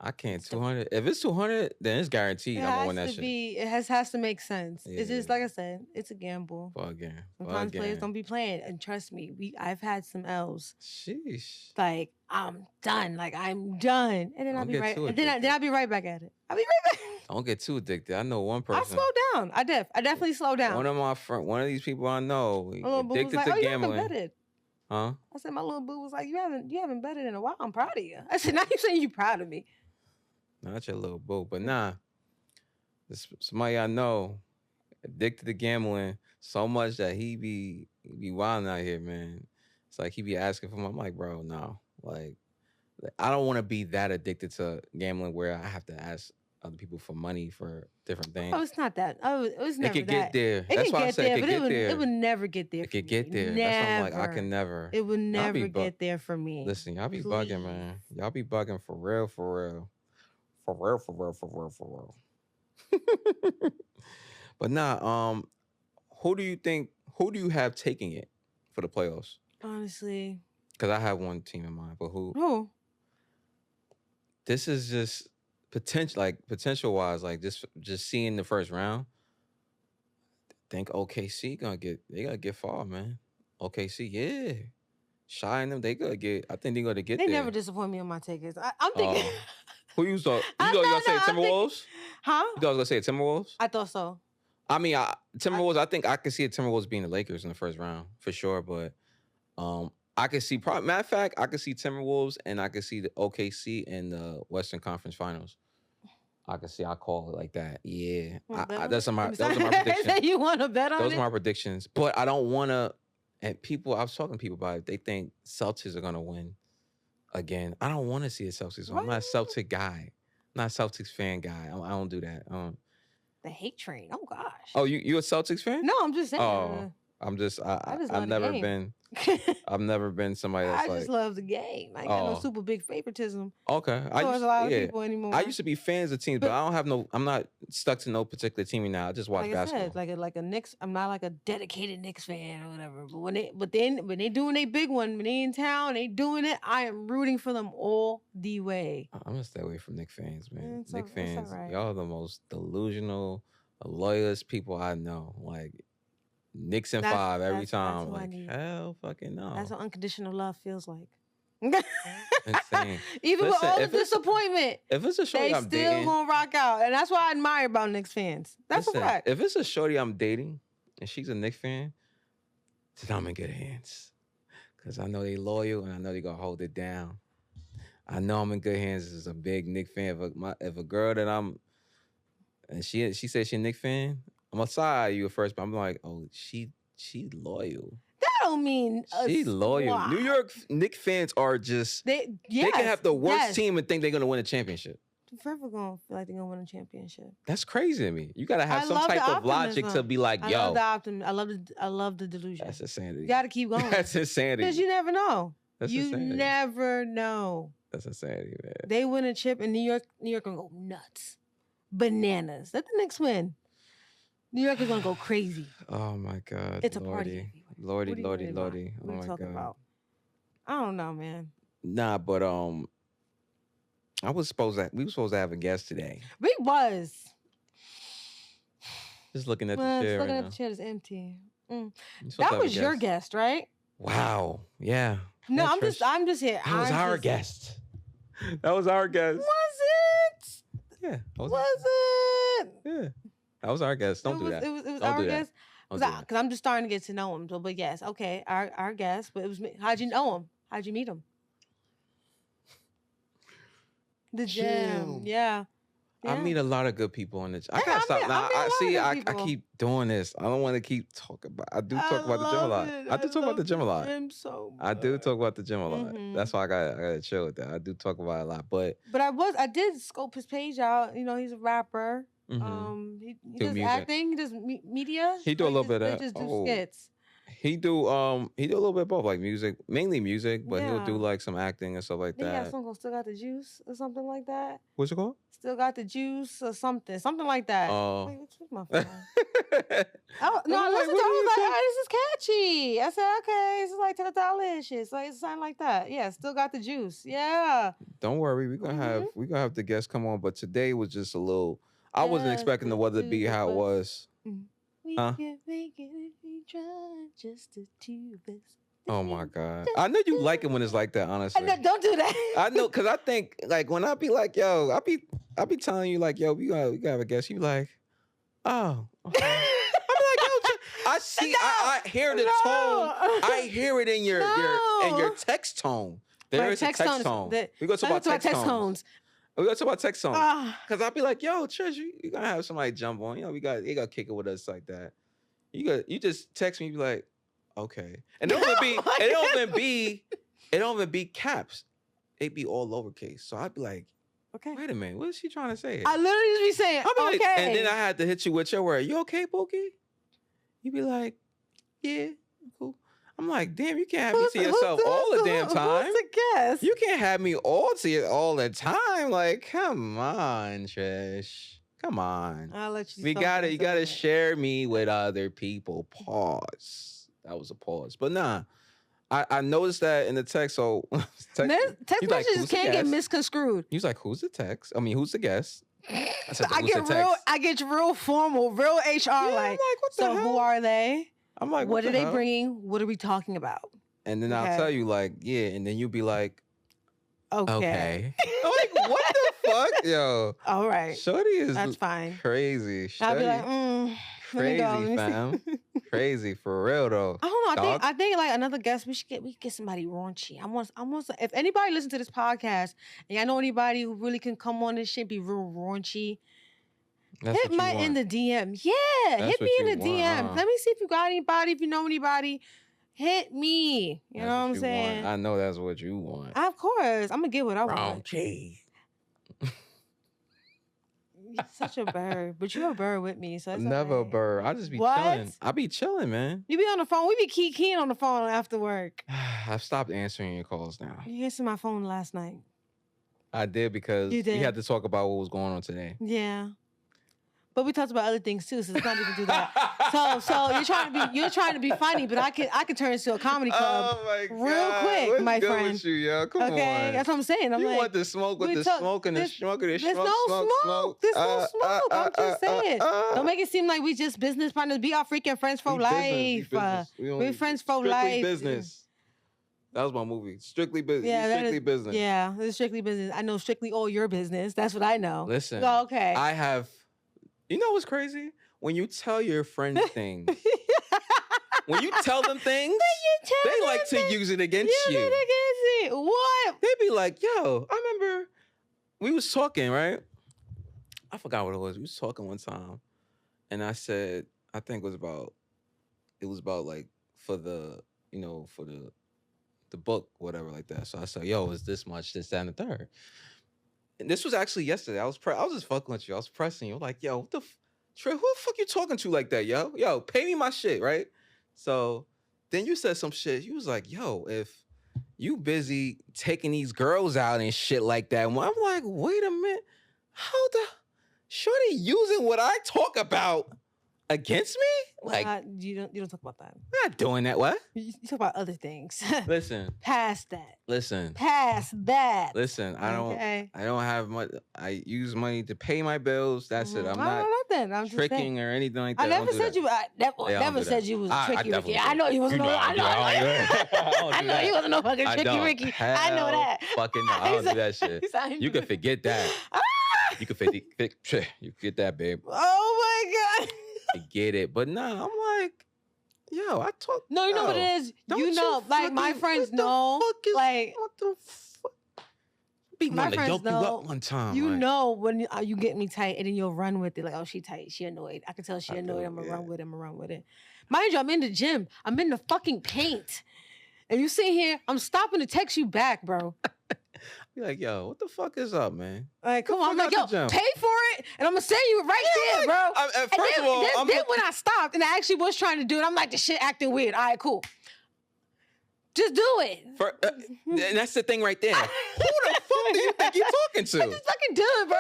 I can't 200. If it's 200, then it's guaranteed I'm gonna win that shit. It has to make sense. Yeah. It's just like I said, it's a gamble. Sometimes players don't be playing, and trust me, I've had some L's. Sheesh. Like I'm done. And then I'll be right. And then I'll be right back at it. I'll be right back. Don't get too addicted. I know one person. I slow down. I definitely slow down. One of these people I know, addicted to gambling. You haven't betted. Huh? I said my little boo was like, you haven't betted in a while. I'm proud of you. I said, now you saying you proud of me. Not your little boo, but nah. Somebody I know addicted to gambling so much that he be wilding out here, man. It's like he be asking for money. I'm like, bro, no. Like I don't want to be that addicted to gambling where I have to ask other people for money for different things. Oh, it's not that. Oh, it was never that. It could get there. That's why I said it could get there. It would never get there. It could get there. That's why I'm like, I can never. It would never get there for me. Listen, y'all be bugging, man. Y'all be bugging for real. For real. But nah, who do you have taking it for the playoffs? Honestly. Because I have one team in mind, but who? Who? This is just potential wise, like just seeing the first round. I think OKC gonna get far, man. OKC, yeah. Shy them, I think they're gonna get there. They never disappoint me on my tickets. I'm thinking. Who you thought? You thought you gonna say Timberwolves? Huh? You thought I was gonna say Timberwolves? I thought so. I mean, Timberwolves. I think I could see the Timberwolves being the Lakers in the first round for sure. But I could see. Matter of fact, I could see Timberwolves and I could see the OKC in the Western Conference Finals. I call it like that. Yeah, those are my predictions. You want to bet on it? Those are my predictions. But I don't want to. And I was talking to people about it. They think Celtics are gonna win again. I don't want to see the Celtics. I'm not a Celtic guy. I'm not a Celtics fan guy. I don't do that. The hate train. Oh gosh. Oh, you a Celtics fan? No, I'm just saying. Oh, I've never been. I've never been somebody that's I just love the game. I got no super big favoritism. Okay. There's a lot of people anymore. I used to be fans of teams, but I don't have I'm not stuck to no particular team now. I just watch basketball. I said, like a Knicks. I'm not like a dedicated Knicks fan or whatever. But when they doing their big one, when they in town, they doing it, I am rooting for them all the way. I'm gonna stay away from Knicks fans, man. Knicks fans, y'all are the most delusional, loyalist people I know. Like Knicks and 5 every time. Like, hell fucking no. That's what unconditional love feels like. Insane. Even with all the disappointment, if it's a shorty I'm dating, they still gonna rock out. And that's what I admire about Knicks fans. That's a fact. If it's a shorty I'm dating and she's a Knicks fan, then I'm in good hands. Cause I know they loyal and I know they gonna hold it down. I know I'm in good hands as a big Knicks fan. If a girl that I'm and she said she a Knicks fan, I'm gonna side you at first, but I'm like, oh, she loyal. That don't mean She loyal. squad. New York Knicks fans are just they can have the worst team and think they're gonna win a championship. Forever gonna feel like they're gonna win a championship. That's crazy to me. You gotta have some type of logic to be like, yo. I love the optimism. I love the delusion. That's insanity. You gotta keep going. That's insanity. Because you never know. You never know. That's insanity, man. They win a chip in New York gonna go nuts. Bananas. Let the Knicks win. New York is gonna go crazy. Oh my God. It's a party. Lordy. What Oh are you talking about? I don't know, man. Nah, but we were supposed to have a guest today. We was. Just looking at the chair. Looking at the chair is empty. That was your guest, right? Wow. Yeah. No, I'm just here. That was our guest. That was our guest. Was it? Yeah. Was it? Yeah. That was our guest. Don't do that. It was our guest. Because I'm just starting to get to know him. So, but yes, okay, our guest. But it was me. How'd you know him? How'd you meet him? The gym. Yeah. I meet a lot of good people in the gym. I gotta stop now. I keep doing this. I don't want to keep talking about. I do talk about the gym a lot. I do talk about the gym a lot. I do talk about the gym a lot. That's why I gotta chill with that. I do talk about it a lot, but I did scope his page out. You know, he's a rapper. He does acting. He does media. He do a little bit of that. Just do skits. He do a little bit of both, like music, mainly music, but he'll do like some acting and stuff like that. He got a song called "Still Got the Juice" or something like that. What's it called? Still Got the Juice or something like that. Wait, what's my phone? No, I listened to it. I was like, this is catchy. I said, okay, this is like delicious. Like, it's something like that. Yeah, Still Got the Juice. Yeah. Don't worry, we're gonna have the guests come on, but today was just a little. I wasn't expecting the weather to be how it was. We can make it if we try, just the two of us. Oh my God. I know you like it when it's like that, honestly. Don't do that. I know, because I think, like, when I be like, yo, I be telling you, like, yo, we gotta have a guest. You like, oh. Okay. I'm like, yo, I see, I hear the tone. I hear it in your text tone. There is a text tone. We go to about text tones. We go talk about text tones. Because I'll be like, yo, Trish, you gotta have somebody jump on. You know, you gotta kick it with us like that. You just text me, be like, okay. And it don't even be caps. It be all lowercase. So I'd be like, okay. Wait a minute, what is she trying to say? I literally just be saying, okay. Like, and then I had to hit you with your word. You okay, Pookie? You be like, yeah, cool. I'm like, damn, you can't have me to yourself all the damn time. Who's the guest? You can't have me all to you all the time. Like, come on, Trish. Come on. I'll let you. You gotta share me with other people. Pause. That was a pause. But nah. I noticed that in the text. So text messages can't get misconstrued. He was like, "Who's the text? I mean, who's the guest?" I said, I get real formal, real HR. Yeah, like what the hell? Who are they? I'm like, what are they bringing? What are we talking about? And then I'll tell you, like, yeah, and then you'll be like, okay. I'm like, what the fuck, yo? All right, Shorty that's fine. Crazy. I'll be like, crazy, fam. Crazy for real though. I don't know. I think like another guest. We get somebody raunchy. I want. If anybody listens to this podcast and I know anybody who really can come on this shit, be real raunchy. Hit my in the DM. Yeah, hit me in the DM. Let me see if you got anybody. If you know anybody, hit me. You know what I'm saying? I know that's what you want. Of course, I'm gonna get what I want. Raunchy. You're such a bird, but you're a bird with me, so it's never a bird. I just be chilling. I be chilling, man. You be on the phone. We be keying on the phone after work. I've stopped answering your calls now. You answered my phone last night. I did because we had to talk about what was going on today. Yeah. But we talked about other things too, so it's not even do that. So you're trying to be funny, but I can turn this to a comedy club real quick, what's my good friend. With you, yo? Come on. That's what I'm saying. You want the smoke with the smoke and the smoke and the smoke. There's no smoke. I'm just saying. Don't make it seem like we just business partners. Be our freaking friends for life. We're friends for life. Business. That was my movie. Strictly business. Yeah, strictly business. Yeah, it's strictly business. I know strictly all your business. That's what I know. Listen. Okay. I have. You know what's crazy? When you tell your friends things, when you tell them things, they like to use it against you. Use it against it. What? They be like, yo, I remember we was talking, right? I forgot what it was. We was talking one time, and I said, I think it was about like for the, for the book, whatever like that. So I said, yo, it's this much, this, that, and the third. And this was actually yesterday. I was just fucking with you. I was pressing you. Like, yo, what the Trey, who the fuck you talking to like that, yo? Yo, pay me my shit, right? So then you said some shit. You was like, yo, if you busy taking these girls out and shit like that. And I'm like, wait a minute. How the shorty using what I talk about against me? Like, you don't talk about that. I'm not doing that. What? You talk about other things. Listen. Past that. Listen. Past that. Listen, I don't have much. I use money to pay my bills. That's it. I'm not tricking or anything like that. I never said you. I never said you was tricky, Ricky. I know you wasn't. I know you wasn't no fucking tricky, Ricky. I know that. Fucking no. I don't do that shit. You can forget that. You can forget that, babe. Oh my God. I get it, but nah, I'm like, yo, I talk. No, you know what it is. You know, like my friends know, like what the fuck? My friends know. You up one time. You know when you get me tight, and then you'll run with it. Like, oh, she tight, she annoyed. I can tell she annoyed. I'm gonna run with it. Mind you, I'm in the gym. I'm in the fucking paint, and you sit here. I'm stopping to text you back, bro. Be like, yo, what the fuck is up, man? Like, come on. I'm like, yo, pay for it, and I'm gonna send you right there, bro. First of all, then when I stopped and I actually was trying to do it, I'm like, the shit acting weird. All right, cool. Just do it. And that's the thing right there. Who the fuck do you think you're talking to? I just fucking do it, bro.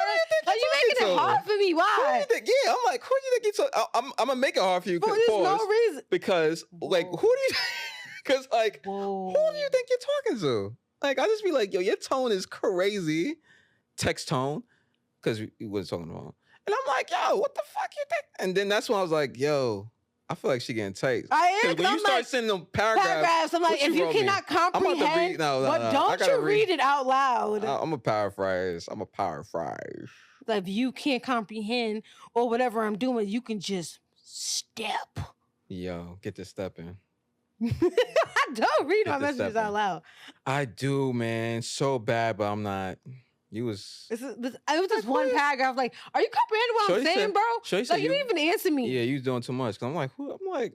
Like, you making it hard for me. Why? I'm like, who do you think you talking? I'm gonna make it hard for you. But there's no reason. Because, like, who do you? Because, like, who do you think you're talking to? Like, I just be like, yo, your tone is crazy. Text tone. Because we was talking about. And I'm like, yo, what the fuck you think? And then that's when I was like, yo, I feel like she getting tight. I am. When you start sending them paragraphs, I'm like, if you cannot comprehend, but don't you read it out loud. I'm a paraphrase. Like, if you can't comprehend or whatever I'm doing, you can just step. Yo, get to stepping. I don't read my messages out loud. I do, man. So bad, but I'm not. It was just one paragraph. Like, are you comprehending what I'm saying, bro? Like, you didn't even answer me. Yeah, you was doing too much. I'm like, you wasn't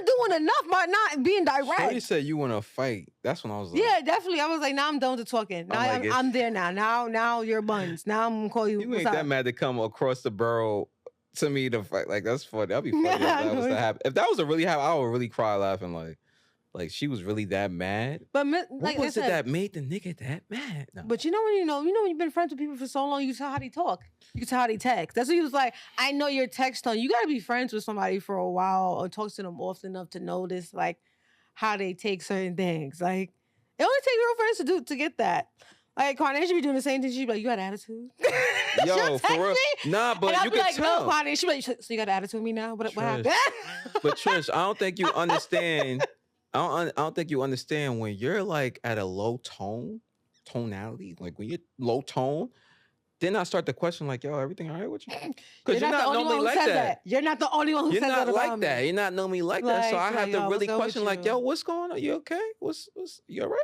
doing enough by not being direct. Shorty said you want to fight. That's when I was like, yeah, definitely. I was like, now I'm done with talking. Now I'm there now. Now you're buns. Now I'm gonna call you. You ain't that mad to come across the borough to me to fight. Like, that's funny. That'd be funny if that was to happen. If that was to really happen, I would really cry laughing. Like she was really that mad. But what was it that made the nigga that mad? No. But you know when you've been friends with people for so long, you can tell how they talk. You can tell how they text. That's what he was like. I know your text tone. You gotta be friends with somebody for a while or talk to them often enough to notice like how they take certain things. Like, it only takes real friends to get that. Like, Carnation be doing the same thing. She'd be like, you got attitude? Yo, for real? Nah, but and you can tell. No, Carnation. She'd be like, so you got attitude with me now? What happened? But Trish, I don't think you understand. I don't think you understand when you're like at a low tonality, like when you're low tone, then I start to question like, yo, everything all right with you? Because you're not normally like that. You're not the only one who says that. You're not like that. You're not normally like that. So I have to really question like, yo, what's going on? You okay? You all right?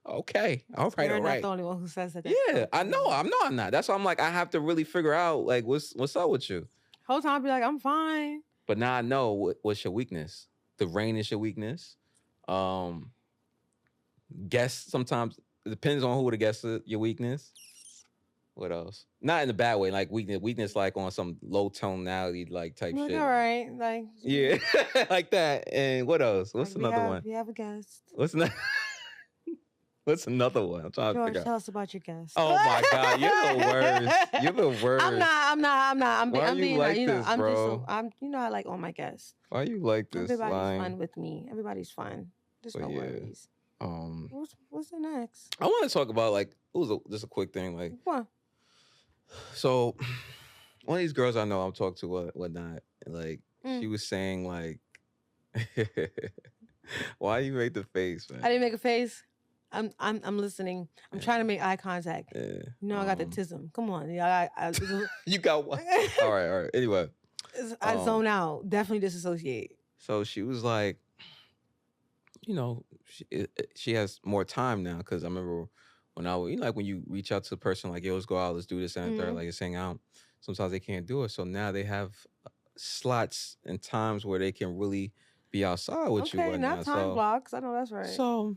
Okay. All right. You're not the only one who says that. Yeah, I know. I'm not. That's why I'm like, I have to really figure out like, what's up with you? Whole time I'll be like, I'm fine. But now I know what's your weakness. The rain is your weakness. Guess sometimes it depends on who the guest is, your weakness. What else? Not in a bad way, like weakness like on some low tonality like type shit. All right, like yeah, like that. And what else? What's another one? We have a guest. What's another one? I'm trying to figure out. Tell us about your guest. Oh my God, you're the worst. You're the worst. I'm not. I'm being like you know, this, I'm bro? I like all my guests. Why you like this? Everybody's fun with me. Everybody's fun. There's no worries. What's the next? I want to talk about like it was just a quick thing like what? So one of these girls I know I'm talking to whatnot, like she was saying like, why you make the face, man? I didn't make a face. I'm listening. I'm trying to make eye contact. Yeah. You know I got the tism. Come on, yeah. You got one. All right. Anyway, I zone out. Definitely disassociate. So she was like, you know, she has more time now because I remember when like when you reach out to the person like, yo, let's go out, let's do this and the third, like let's hang out. Sometimes they can't do it, so now they have slots and times where they can really be outside with you. Okay, not time blocks. I know that's right. So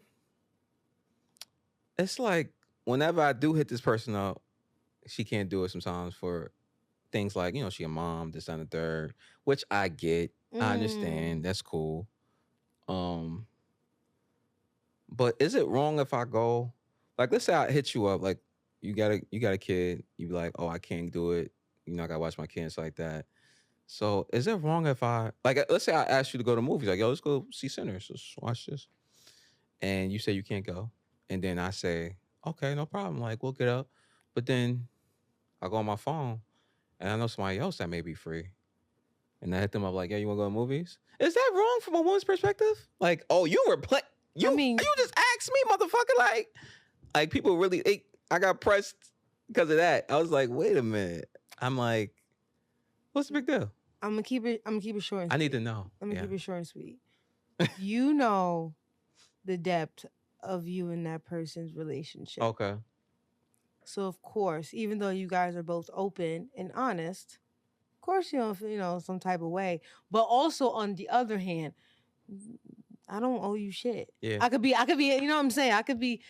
it's like whenever I do hit this person up, she can't do it sometimes for things like, you know, she a mom, this and the third, which I get. I understand. That's cool. But is it wrong if I go, like, let's say I hit you up, like, you got a kid, you be like, oh, I can't do it. You know, I gotta watch my kids like that. So is it wrong if I, like, let's say I ask you to go to movies, like, yo, let's go see Sinners, let's watch this. And you say you can't go. And then I say, okay, no problem. Like, we'll get up. But then I go on my phone and I know somebody else that may be free. And I hit them up like, yeah, you want to go to movies? Is that wrong from a woman's perspective? Like, oh, you were you just asked me, motherfucker. Like people really, I got pressed because of that. I was like, wait a minute. I'm like, what's the big deal? I'm gonna keep it short and sweet. I need to know. I'm gonna keep it short and sweet. You know the depth of you and that person's relationship. Okay. So of course, even though you guys are both open and honest, of course you don't feel, some type of way. But also on the other hand, I don't owe you shit. Yeah. I could be, you know what I'm saying? I could be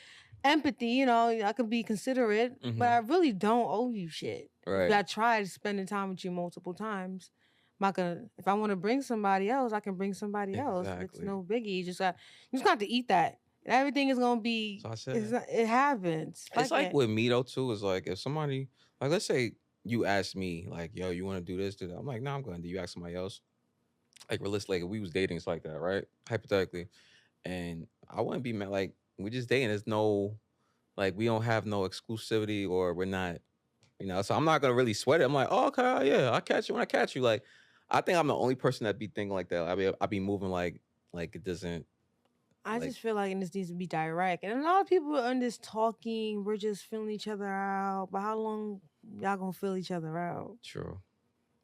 empathy, I could be considerate, but I really don't owe you shit. Right. I tried spending time with you multiple times. I'm not gonna, if I want to bring somebody else, I can bring somebody else. It's no biggie. You just got to eat that. And everything is gonna be. So it happens. It's like with me though too. Is like if somebody, like, let's say you ask me like, yo, you want to do this, do that. I'm like, no, I'm going to. You ask somebody else. Like realistically, we was dating, it's like that, right? Hypothetically, and I wouldn't be mad. Like we just dating. There's no, like we don't have no exclusivity, or we're not, So I'm not gonna really sweat it. I'm like, oh, okay, yeah, I'll catch you when I catch you. Like, I think I'm the only person that be thinking like that. I be moving like it doesn't. I just feel like this needs to be direct. And a lot of people are in this talking, we're just feeling each other out. But how long y'all gonna feel each other out? True.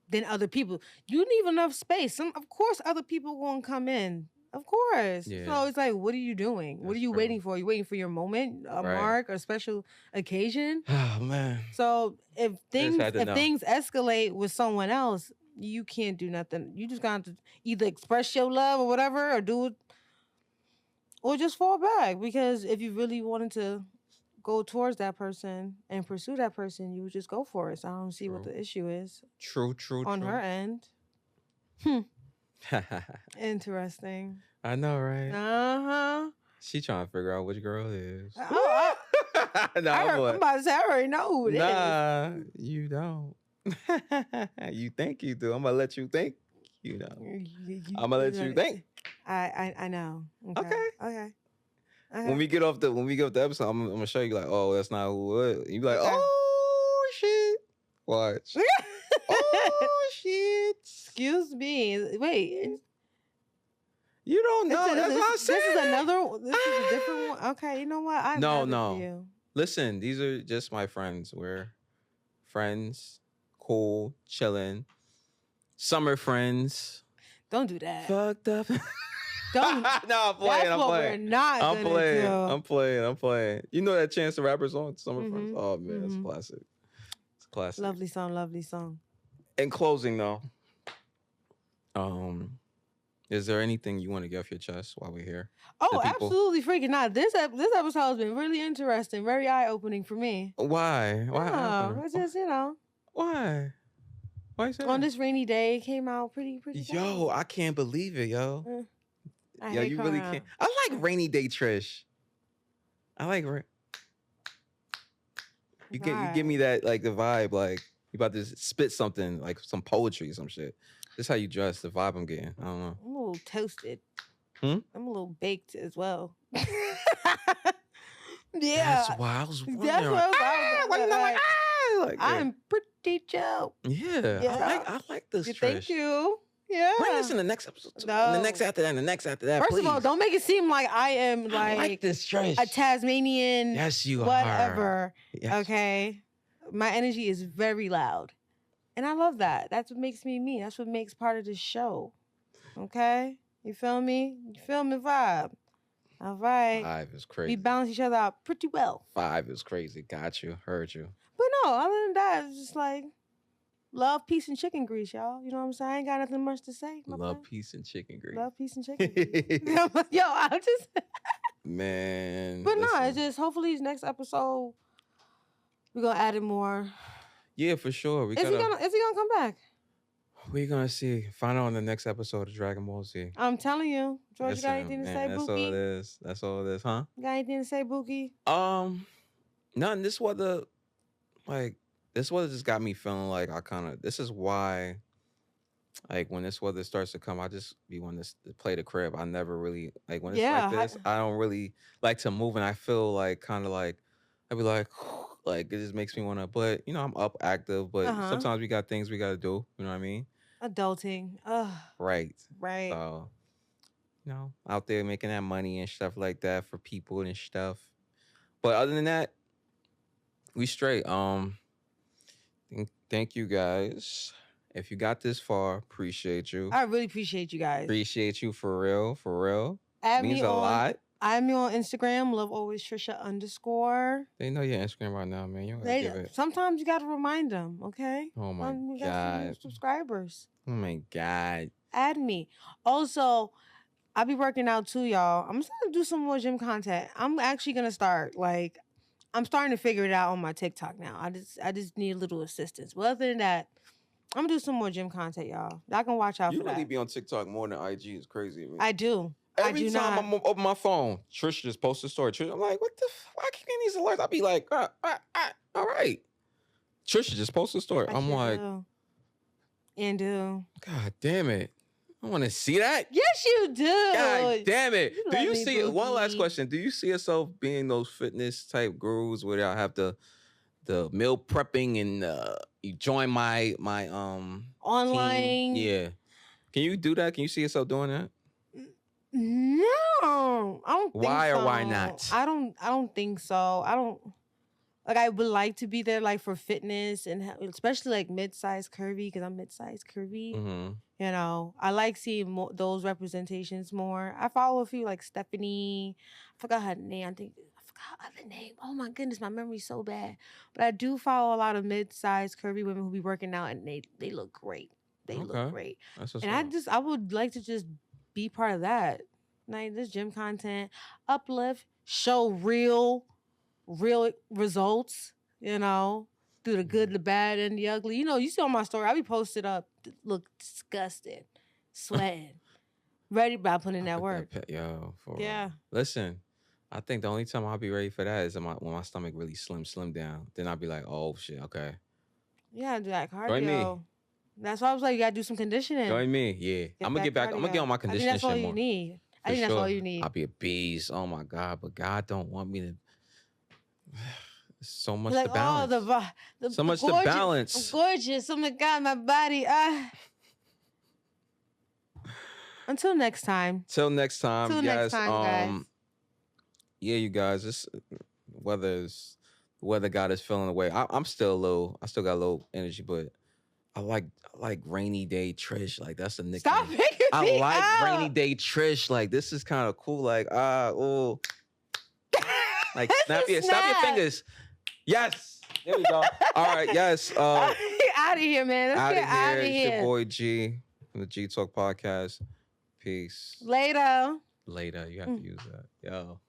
Then other people. You leave enough space. Of course other people gonna come in. Of course. Yeah. So it's like, what are you doing? What are you waiting for? Are you waiting for your moment, a mark, or a special occasion? Oh man. So if things escalate with someone else, you can't do nothing. You just got to either express your love or whatever, or do it, or just fall back. Because if you really wanted to go towards that person and pursue that person, you would just go for it. So I don't see what the issue is. True. On her end. Interesting. I know, right? Uh-huh. She trying to figure out which girl it is. I'm about to say, I already know who it is. Nah, you don't. You think you do. I'm going to let you think. I'm going to let you think. I know. Okay. When we get off the episode, I'm gonna show you like, oh, that's not who it is. You be like, oh shit. Watch. Oh shit. Excuse me. Wait. You don't know. That's what I'm saying. This is a different one. Okay, you know what? No. Listen, these are just my friends. We're friends, cool, chilling, summer friends. Don't do that. Fucked up. Don't. No, I'm playing. That's what we're not gonna do. I'm playing. You know that Chance the Rapper song, Summer Friends? Oh man, it's classic. It's classic. Lovely song. In closing though, is there anything you want to get off your chest while we're here? Oh, absolutely freaking not. This episode has been really interesting, very eye-opening for me. Why? It's just, Why? Why you say on this rainy day, it came out pretty Yo, I can't believe it, yo. You really can't. I like rainy day Trish. I like you give me that like the vibe, like you about to spit something, like some poetry, some shit. This is how you dress, the vibe I'm getting. I don't know. I'm a little toasted. I'm a little baked as well. Yeah. That's why I was wondering. That's what I'm pretty chill. Yeah. I like this, Trish. Thank you. Yeah. Bring this in the next episode. No. And the next after that, and the next after that, First of all, don't make it seem like I am I like this, Trish. a Tasmanian. Yes, you whatever. Yes. Okay. My energy is very loud. And I love that. That's what makes me me. That's what makes part of the show. Okay? You feel me? You feel me? Vibe. All right. 5 is We crazy. balance each other out pretty well. 5 is crazy. Got you. Heard you. But no, other than that, it's just like love, peace, and chicken grease, y'all. You know what I'm saying? I ain't got nothing much to say. Love, peace, and chicken grease. Love, peace, and chicken grease. Yo, I'm just Man. But no, it's just hopefully this next episode we're gonna add it more. Yeah, for sure. Is he gonna come back? We're gonna see. Find out on the next episode of Dragon Ball Z. I'm telling you, George, you got anything to say, That's Bookie? all it is. That's all it is, huh? You got anything to say, Bookie? None. This weather just got me feeling like this is why, like, when this weather starts to come, I just be wanting to play the crib. I never really, like, when it's like this, I don't really like to move, and I feel like kind of like, I'd be like, like, it just makes me want to, but, you know, I'm up active, but sometimes we got things we got to do, you know what I mean? Adulting. Ugh. Right. So, you know, out there making that money and stuff like that for people and stuff. But other than that, we straight. Thank you guys. If you got this far, appreciate you. I really appreciate you guys. Appreciate you for real. For real. Means a lot. Add me on Instagram, lovealwaystrisha_. They know your Instagram right now, man. You gotta give it. Sometimes you gotta remind them, okay? Oh my God. Subscribers. Oh my God. Add me. Also, I'll be working out too, y'all. I'm starting to do some more gym content. I'm actually gonna start, like, I'm starting to figure it out on my TikTok now. I just need a little assistance. But other than that, I'm gonna do some more gym content, y'all. Y'all can watch out for that. You really be on TikTok more than IG. It's crazy. I do. Every time I'm open my phone, Trish just posted a story. Trish, I'm like, what the why keep getting these alerts? I'll be like, all right. Trish just posted a story. I'm like, God damn it. I want to see that. Yes, you do. God damn it. Do you see it? One last question. Do you see yourself being those fitness type gurus where I have the meal prepping and you join my online team? Yeah. Can you do that? Can you see yourself doing that? No, I don't think so. Why or why not? I don't think so. I would like to be there, like, for fitness and especially like mid-size curvy, because I'm mid-size curvy. Mm-hmm. You know, I like seeing those representations more. I follow a few, like Stephanie. I forgot her name. I forgot her other name. Oh my goodness, my memory's so bad. But I do follow a lot of mid-size curvy women who be working out, and they look great. They look great. And I would like to just be part of that. Like, this gym content, uplift, show real results, you know, through the good, the bad, and the ugly. You know, you see on my story, I be posted up, look disgusted, sweating, ready about putting in that work. Listen, I think the only time I'll be ready for that is when my stomach really slim down. Then I'll be like, oh shit, okay. Yeah, do that cardio. That's why I was like, you gotta do some conditioning. Join me, yeah. I'm gonna get back. I'm gonna get on my conditioning. I think that's all you need. I think that's all you need. I'll be a beast. Oh my God, but God don't want me to. So much to balance. So much to balance. I'm gorgeous. Oh my God, my body. Until next time. Till next time, guys. Yeah, you guys. This weather God is feeling away. I still got a little energy, but I like rainy day Trish. Like, that's the nickname. Stop picking me I like up. rainy day Trish. Like, this is kind of cool. Like, oh. Like, snap your fingers. Yes. There we go. All right. Yes. Out of here, man. Let's get out of here. It's your boy G from the G Talk Podcast. Peace. Later. You have to use that. Yo.